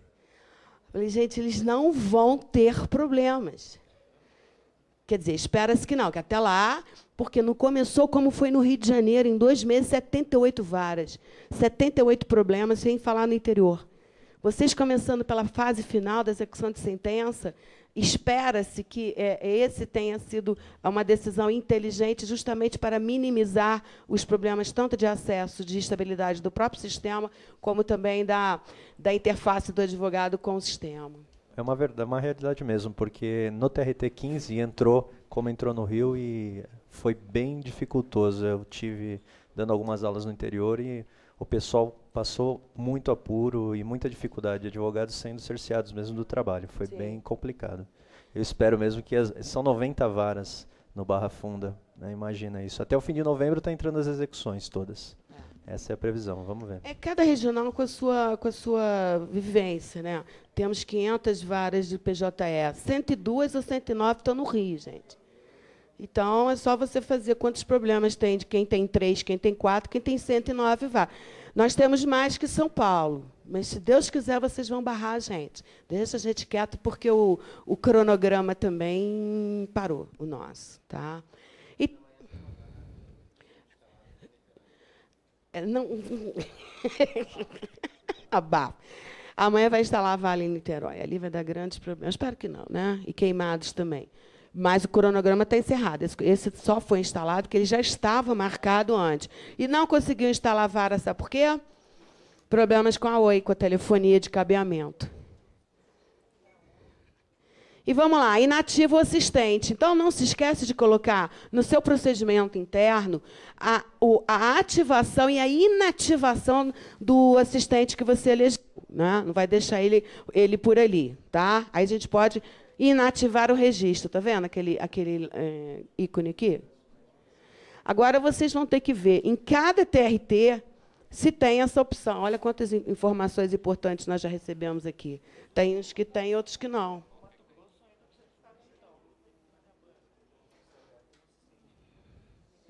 Falei, gente, eles não vão ter problemas. Quer dizer, espera-se que não, que até lá, porque não começou como foi no Rio de Janeiro, em 2 meses, 78 varas, 78 problemas, sem falar no interior. Vocês começando pela fase final da execução de sentença, espera-se que esse tenha sido uma decisão inteligente justamente para minimizar os problemas tanto de acesso, de estabilidade do próprio sistema, como também da interface do advogado com o sistema. É uma realidade mesmo, porque no TRT15 entrou como entrou no Rio e foi bem dificultoso. Eu tive dando algumas aulas no interior e o pessoal passou muito apuro e muita dificuldade, advogados sendo cerceados mesmo do trabalho. Foi bem complicado. Eu espero mesmo que são 90 varas no Barra Funda, né? Imagina isso. Até o fim de novembro está entrando as execuções todas. Essa é a previsão, vamos ver. Cada regional com a sua vivência, né? Temos 500 varas de PJE, 102 ou 109 estão no Rio, gente. Então, é só você fazer quantos problemas tem de quem tem 3, quem tem 4, quem tem 109 varas. Nós temos mais que São Paulo, mas, se Deus quiser, vocês vão barrar a gente. Deixa a gente quieto, porque o cronograma também parou, o nosso. Tá? Não. Abafa. Amanhã vai instalar a Vale em Niterói. Ali vai dar grandes problemas. Espero que não, né? E Queimados também. Mas o cronograma está encerrado. Esse só foi instalado porque ele já estava marcado antes. E não conseguiu instalar a vara, sabe por quê? Problemas com a Oi, com a telefonia de cabeamento. E vamos lá, inativo assistente. Então, não se esquece de colocar no seu procedimento interno a ativação e a inativação do assistente que você elegeu. Né? Não vai deixar ele por ali. Tá? Aí a gente pode inativar o registro. Está vendo aquele ícone aqui? Agora, vocês vão ter que ver em cada TRT se tem essa opção. Olha quantas informações importantes nós já recebemos aqui. Tem uns que tem, outros que não.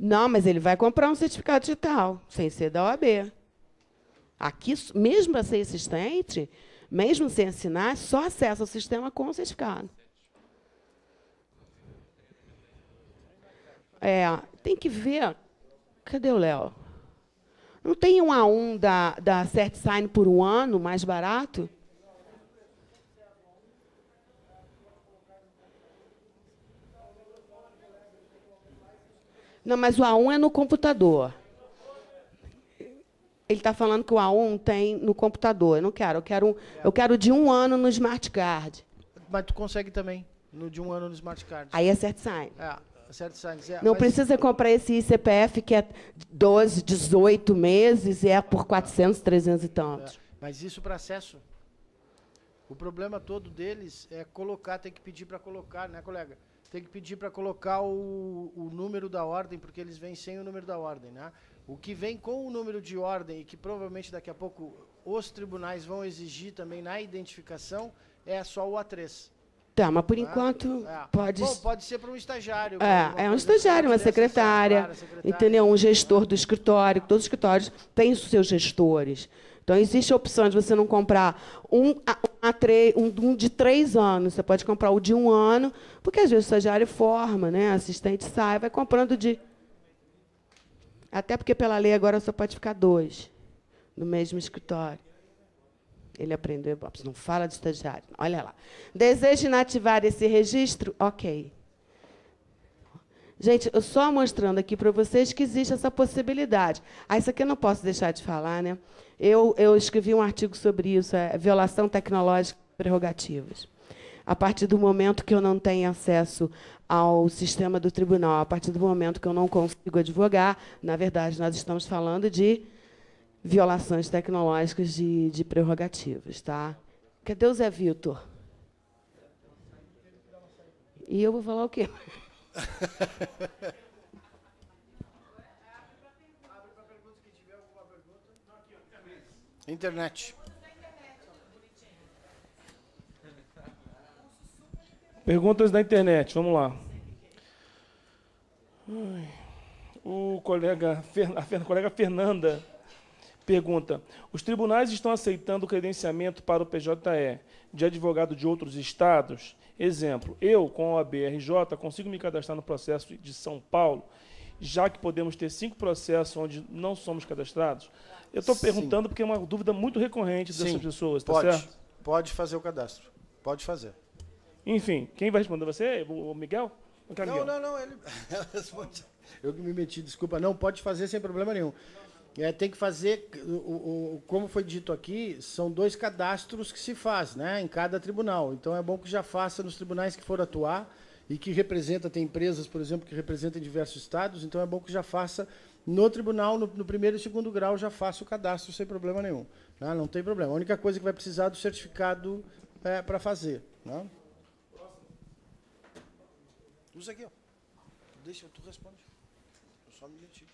Não, mas ele vai comprar um certificado digital, sem ser da OAB. Aqui, mesmo para ser assistente, mesmo sem assinar, só acessa o sistema com o certificado. Tem que ver. Cadê o Léo? Não tem um A1 da CertSign por 1 ano, mais barato? Não, mas o A1 é no computador. Ele está falando que o A1 tem no computador. Eu não quero. Eu quero de 1 ano no Smart Card. Mas tu consegue também, de 1 ano no Smart Card. Aí é CertSign. CertSign. Não precisa comprar esse ICPF que é 12, 18 meses e é por 400, 300 e tantos. Mas isso para acesso. O problema todo deles é colocar, tem que pedir para colocar, né, colega? Tem que pedir para colocar o número da ordem, porque eles vêm sem o número da ordem, né? O que vem com o número de ordem e que provavelmente daqui a pouco os tribunais vão exigir também na identificação é só o A3. Tá, mas por enquanto pode... Bom, pode ser para um estagiário. É um estagiário, uma secretária, entendeu? Um gestor do escritório. Todos os escritórios têm os seus gestores. Então, existe a opção de você não comprar um de 3 anos. Você pode comprar o de 1 ano, porque às vezes o estagiário forma, né? Assistente sai, vai comprando de... Até porque, pela lei, agora só pode ficar 2 no mesmo escritório. Ele aprendeu... Não fala de estagiário. Olha lá. Deseja inativar esse registro? Ok. Gente, eu só mostrando aqui para vocês que existe essa possibilidade. Isso aqui eu não posso deixar de falar, né? Eu escrevi um artigo sobre isso, violação tecnológica de prerrogativas. A partir do momento que eu não tenho acesso ao sistema do tribunal, a partir do momento que eu não consigo advogar, na verdade, nós estamos falando de violações tecnológicas de prerrogativas. Tá? Cadê o Zé Vitor? E eu vou falar o quê? Internet. Perguntas da internet, vamos lá. A colega Fernanda pergunta: os tribunais estão aceitando o credenciamento para o PJE de advogado de outros estados? Exemplo, eu, com a OAB RJ, consigo me cadastrar no processo de São Paulo, já que podemos ter 5 processos onde não somos cadastrados? Eu estou perguntando porque é uma dúvida muito recorrente dessas pessoas, tá certo? Pode fazer o cadastro. Pode fazer. Enfim, quem vai responder você? O Miguel? Não, ele responde. Eu que me meti, desculpa. Não, pode fazer sem problema nenhum. Tem que fazer, como foi dito aqui, são 2 cadastros que se faz, né, em cada tribunal. Então é bom que já faça nos tribunais que for atuar e que representa, tem empresas, por exemplo, que representam em diversos estados, então é bom que já faça no tribunal, no 1º e 2º grau, já faça o cadastro sem problema nenhum. Né? Não tem problema. A única coisa que vai precisar do certificado para fazer. Né? Usa aqui, ó. Deixa, tu responde. Eu só me meti.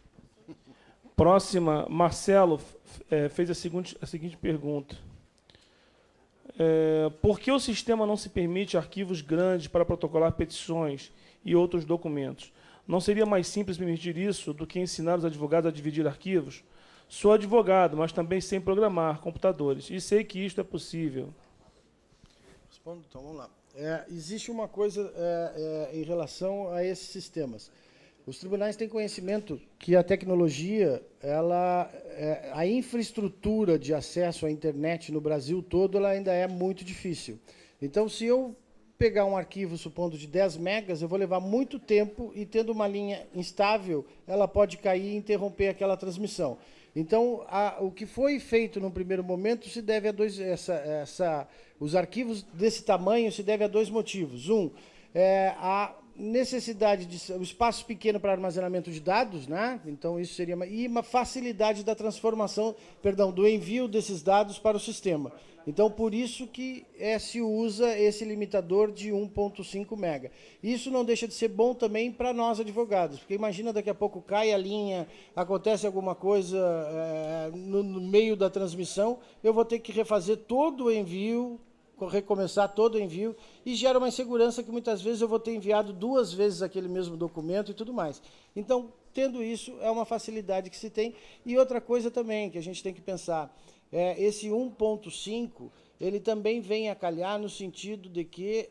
Próxima, Marcelo fez a seguinte pergunta. Por que o sistema não se permite arquivos grandes para protocolar petições e outros documentos? Não seria mais simples permitir isso do que ensinar os advogados a dividir arquivos? Sou advogado, mas também sem programar computadores, e sei que isto é possível. Respondo, então vamos lá. Existe uma coisa em relação a esses sistemas. Os tribunais têm conhecimento que a tecnologia, a infraestrutura de acesso à internet no Brasil todo, ela ainda é muito difícil. Então, se eu pegar um arquivo, supondo, de 10 megas, eu vou levar muito tempo e, tendo uma linha instável, ela pode cair e interromper aquela transmissão. Então, o que foi feito no primeiro momento se deve a os arquivos desse tamanho se deve a 2 motivos. A necessidade de um espaço pequeno para armazenamento de dados, né? Então isso seria uma facilidade da transformação, do envio desses dados para o sistema. Então por isso que se usa esse limitador de 1.5 mega. Isso não deixa de ser bom também para nós advogados, porque imagina daqui a pouco cai a linha, acontece alguma coisa no meio da transmissão, eu vou ter que refazer todo o envio, recomeçar todo o envio, e gera uma insegurança que muitas vezes eu vou ter enviado 2 vezes aquele mesmo documento e tudo mais. Então, tendo isso, é uma facilidade que se tem. E outra coisa também que a gente tem que pensar, esse 1.5, ele também vem a calhar no sentido de que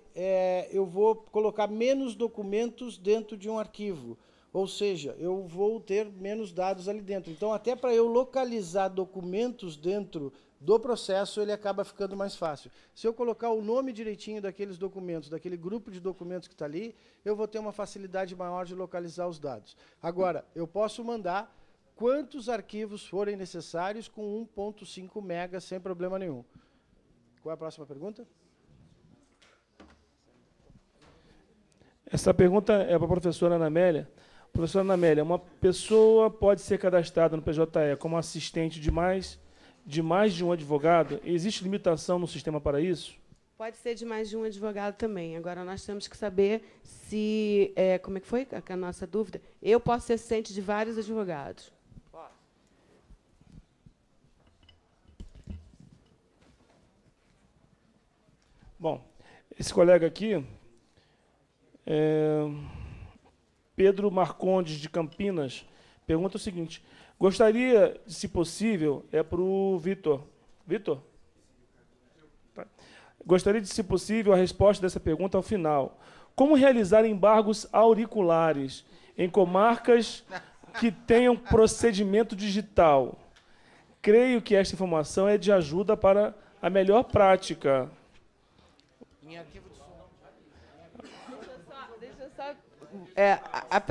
eu vou colocar menos documentos dentro de um arquivo. Ou seja, eu vou ter menos dados ali dentro. Então, até para eu localizar documentos dentro do processo, ele acaba ficando mais fácil. Se eu colocar o nome direitinho daqueles documentos, daquele grupo de documentos que está ali, eu vou ter uma facilidade maior de localizar os dados. Agora, eu posso mandar quantos arquivos forem necessários com 1.5 MB sem problema nenhum. Qual é a próxima pergunta? Essa pergunta é para a professora Ana Amélia. Professora Ana Amélia, uma pessoa pode ser cadastrada no PJE como assistente de mais de um advogado? Existe limitação no sistema para isso? Pode ser de mais de um advogado também. Agora, nós temos que saber se... como é que foi a nossa dúvida? Eu posso ser assistente de vários advogados. Bom, esse colega aqui, Pedro Marcondes, de Campinas, pergunta o seguinte: gostaria, se possível, para o Vitor. Vitor? Tá. Gostaria de, se possível, a resposta dessa pergunta ao final. Como realizar embargos auriculares em comarcas que tenham procedimento digital? Creio que esta informação é de ajuda para a melhor prática. Em arquivo de som. Deixa eu só...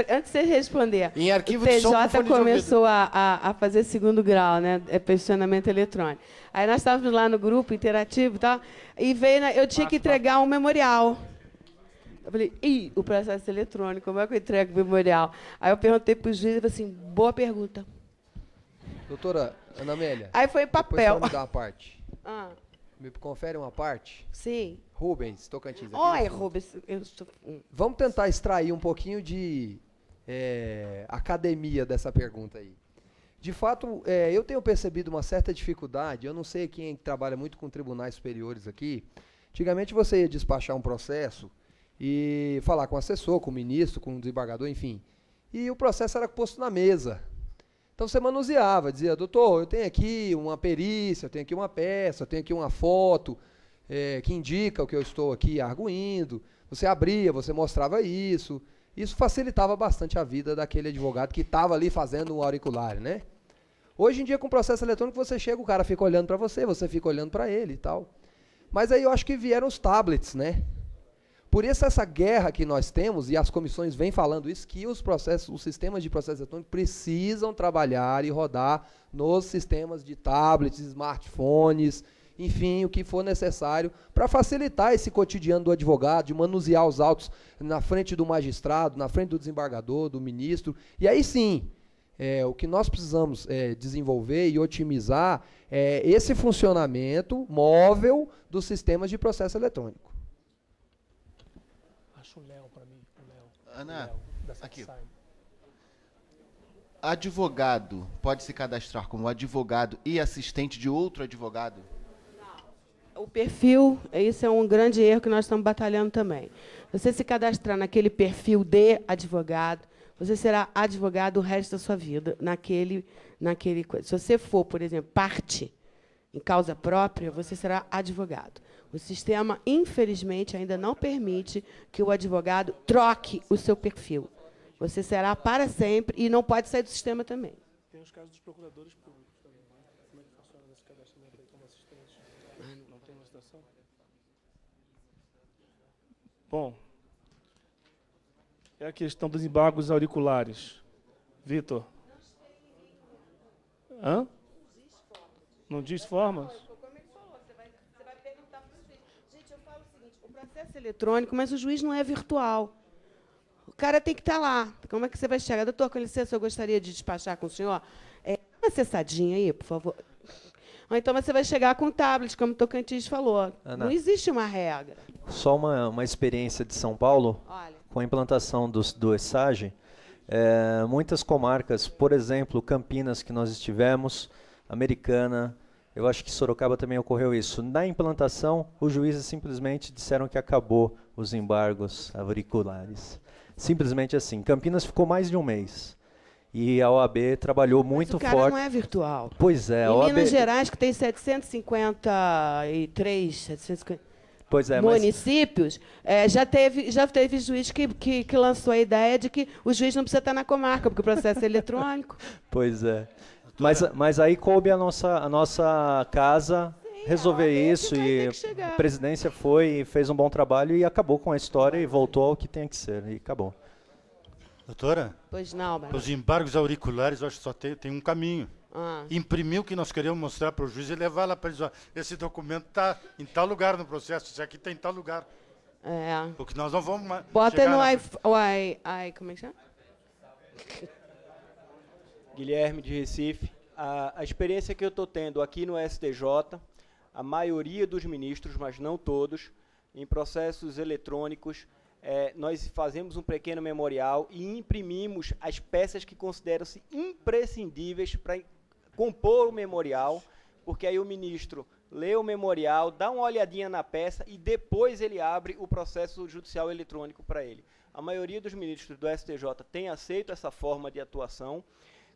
antes de você responder, em arquivo o de som TJ começou a fazer segundo grau, né? Peticionamento eletrônico. Aí nós estávamos lá no grupo interativo e tal, e eu tinha que entregar um memorial. Eu falei, o processo eletrônico, como é que eu entrego o memorial? Aí eu perguntei para o juiz e falei assim, boa pergunta. Doutora Ana Amélia. Aí foi em papel. Depois me dá uma parte. Me confere uma parte? Sim. Rubens, Tocantins. Oi, Rubens. Vamos tentar extrair um pouquinho de academia dessa pergunta aí. De fato, eu tenho percebido uma certa dificuldade, eu não sei quem trabalha muito com tribunais superiores aqui. Antigamente você ia despachar um processo e falar com o assessor, com o ministro, com o desembargador, enfim. E o processo era posto na mesa. Então você manuseava, dizia, doutor, eu tenho aqui uma perícia, eu tenho aqui uma peça, eu tenho aqui uma foto que indica o que eu estou aqui arguindo. Você abria, você mostrava isso. Isso facilitava bastante a vida daquele advogado que estava ali fazendo um auricular, né? Hoje em dia, com o processo eletrônico, você chega, o cara fica olhando para você fica olhando para ele e tal. Mas aí eu acho que vieram os tablets, né? Por isso essa guerra que nós temos, e as comissões vêm falando isso, que os sistemas de processo eletrônico precisam trabalhar e rodar nos sistemas de tablets, smartphones, enfim, o que for necessário para facilitar esse cotidiano do advogado, de manusear os autos na frente do magistrado, na frente do desembargador, do ministro. E aí sim, o que nós precisamos desenvolver e otimizar é esse funcionamento móvel dos sistemas de processo eletrônico. Acho o Léo para mim. Ana, aqui. Advogado pode se cadastrar como advogado e assistente de outro advogado? O perfil, isso é um grande erro que nós estamos batalhando também. Você se cadastrar naquele perfil de advogado, você será advogado o resto da sua vida. Se você for, por exemplo, parte em causa própria, você será advogado. O sistema, infelizmente, ainda não permite que o advogado troque o seu perfil. Você será para sempre e não pode sair do sistema também. Tem os casos dos procuradores públicos também. Como é que funciona esse cadastramento aí como assistente? Não tem uma situação? Bom, é a questão dos embargos auriculares. Vitor? Hã? Não diz formas? O processo eletrônico, mas o juiz não é virtual. O cara tem que estar lá. Como é que você vai chegar? Doutor, com licença, eu gostaria de despachar com o senhor. Uma acessadinha aí, por favor. Ou então você vai chegar com o tablet, como o Tocantins falou. Ana, não existe uma regra. Só uma experiência de São Paulo, com a implantação do ESAGE, muitas comarcas, por exemplo, Campinas, que nós estivemos, Americana, eu acho que Sorocaba também ocorreu isso. Na implantação, os juízes simplesmente disseram que acabou os embargos auriculares. Simplesmente assim. Campinas ficou mais de um mês. E a OAB trabalhou muito forte. Mas o cara não é virtual. Pois é. Em Minas Gerais, que tem 753 municípios, já teve juiz que lançou a ideia de que o juiz não precisa estar na comarca, porque o processo é eletrônico. Pois é. Mas aí coube a nossa casa resolver isso, e a presidência foi e fez um bom trabalho e acabou com a história e voltou ao que tem que ser, e acabou. Doutora? Pois não, Para os embargos auriculares, eu acho que só tem um caminho. Ah. Imprimir o que nós queremos mostrar para o juiz e levar lá para eles. Ó, esse documento está em tal lugar no processo, isso aqui está em tal lugar. É. Porque nós não vamos mais. Bota no como é que chama? Guilherme de Recife. A experiência que eu estou tendo aqui no STJ, a maioria dos ministros, mas não todos, em processos eletrônicos, nós fazemos um pequeno memorial e imprimimos as peças que consideram-se imprescindíveis para compor o memorial, porque aí o ministro lê o memorial, dá uma olhadinha na peça e depois ele abre o processo judicial eletrônico para ele. A maioria dos ministros do STJ tem aceito essa forma de atuação,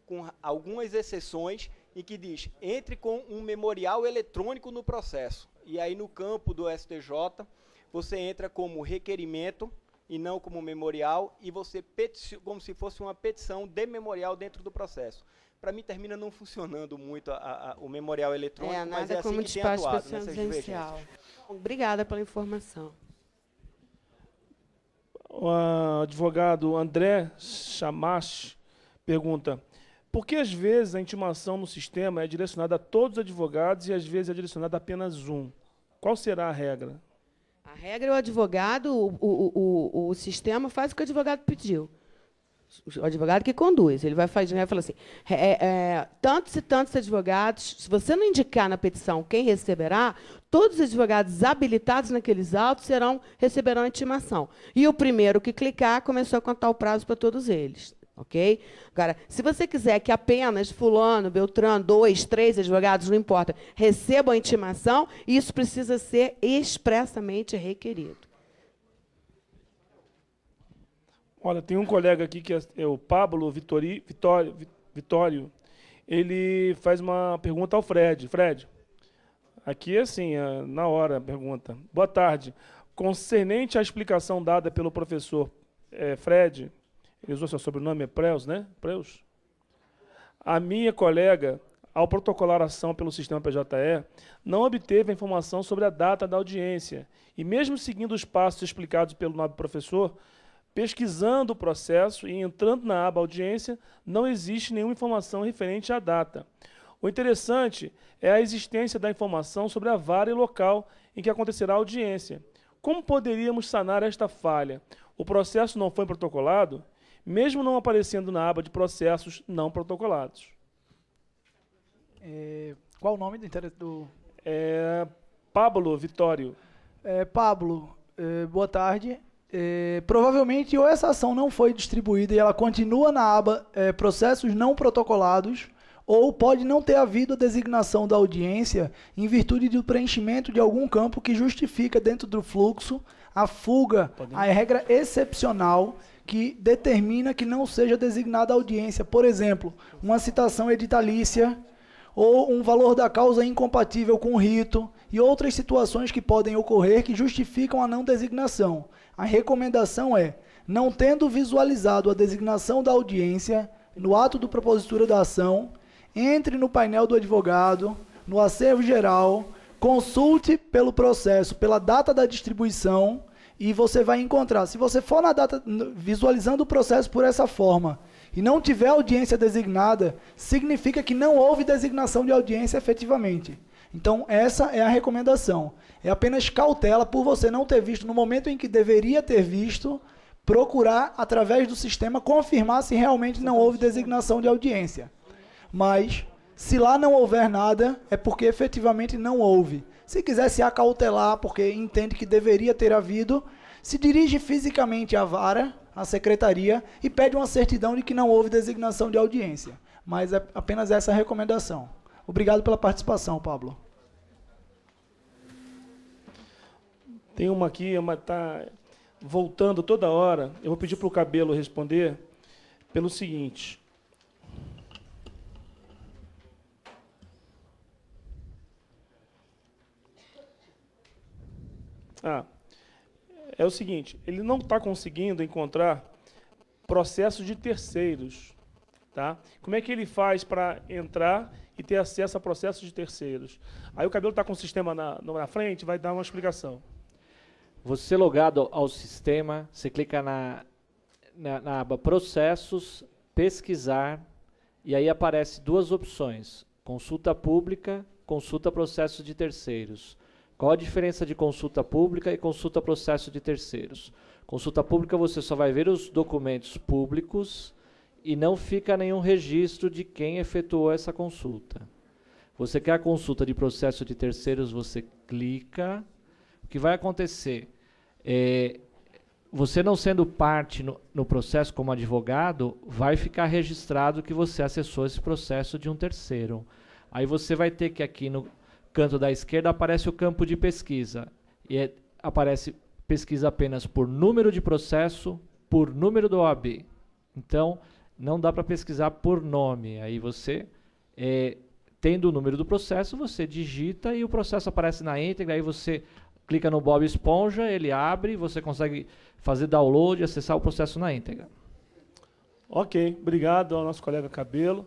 com algumas exceções em que diz, entre com um memorial eletrônico no processo. E aí no campo do STJ, você entra como requerimento e não como memorial, e você como se fosse uma petição de memorial dentro do processo. Para mim termina não funcionando muito o memorial eletrônico, mas é assim como que tem atuado nessas residencial. divergências. Obrigada pela informação. O advogado André Chamache pergunta: por que às vezes a intimação no sistema é direcionada a todos os advogados e às vezes é direcionada a apenas um? Qual será a regra? A regra é o advogado, o sistema faz o que o advogado pediu. O advogado que conduz. Ele vai falar assim, tantos e tantos advogados, se você não indicar na petição quem receberá, todos os advogados habilitados naqueles autos receberão a intimação. E o primeiro que clicar começou a contar o prazo para todos eles. Ok? Agora, se você quiser que apenas fulano, beltrano, 2, 3 advogados, não importa, recebam a intimação, isso precisa ser expressamente requerido. Olha, tem um colega aqui que é o Pablo Vitório. Ele faz uma pergunta ao Fred. Fred, aqui é assim, na hora a pergunta. Boa tarde. Concernente à explicação dada pelo professor Fred, ele usou seu sobrenome, é Preus, né? Preus. A minha colega, ao protocolar a ação pelo sistema PJE, não obteve a informação sobre a data da audiência. E mesmo seguindo os passos explicados pelo nobre professor, pesquisando o processo e entrando na aba audiência, não existe nenhuma informação referente à data. O interessante é a existência da informação sobre a vara e local em que acontecerá a audiência. Como poderíamos sanar esta falha? O processo não foi protocolado, mesmo não aparecendo na aba de processos não protocolados. Qual o nome do Pablo Vitório. Pablo, boa tarde. Provavelmente ou essa ação não foi distribuída e ela continua na aba processos não protocolados, ou pode não ter havido a designação da audiência em virtude do preenchimento de algum campo que justifica dentro do fluxo a fuga, a regra excepcional que determina que não seja designada a audiência. Por exemplo, uma citação editalícia ou um valor da causa incompatível com o rito e outras situações que podem ocorrer que justificam a não designação. A recomendação é, não tendo visualizado a designação da audiência no ato do propositura da ação, entre no painel do advogado, no acervo geral, consulte pelo processo, pela data da distribuição, e você vai encontrar. Se você for na data, visualizando o processo por essa forma, e não tiver audiência designada, significa que não houve designação de audiência efetivamente. Então, essa é a recomendação. É apenas cautela por você não ter visto no momento em que deveria ter visto, procurar, através do sistema, confirmar se realmente não houve designação de audiência. Mas, se lá não houver nada, é porque efetivamente não houve. Se quiser se acautelar, porque entende que deveria ter havido, se dirige fisicamente à vara, à secretaria, e pede uma certidão de que não houve designação de audiência. Mas é apenas essa a recomendação. Obrigado pela participação, Pablo. Tem uma aqui, está voltando toda hora. Eu vou pedir para o Cabelo responder pelo seguinte. É o seguinte, ele não está conseguindo encontrar processos de terceiros. Tá? Como é que ele faz para entrar e ter acesso a processos de terceiros? Aí o Cabelo está com o sistema na frente, vai dar uma explicação. Você logado ao sistema, você clica na aba Processos, Pesquisar, e aí aparece duas opções, consulta pública, consulta processo de terceiros. Qual a diferença de consulta pública e consulta processo de terceiros? Consulta pública você só vai ver os documentos públicos e não fica nenhum registro de quem efetuou essa consulta. Você quer a consulta de processo de terceiros, você clica. O que vai acontecer? Você não sendo parte no processo como advogado, vai ficar registrado que você acessou esse processo de um terceiro. Aí você vai ter que aqui no canto da esquerda aparece o campo de pesquisa. E aparece pesquisa apenas por número de processo, por número do OAB. Então, não dá para pesquisar por nome. Aí você, tendo o número do processo, você digita e o processo aparece na íntegra. Aí você clica no Bob Esponja, ele abre, você consegue fazer download e acessar o processo na íntegra. Ok, obrigado ao nosso colega Cabelo.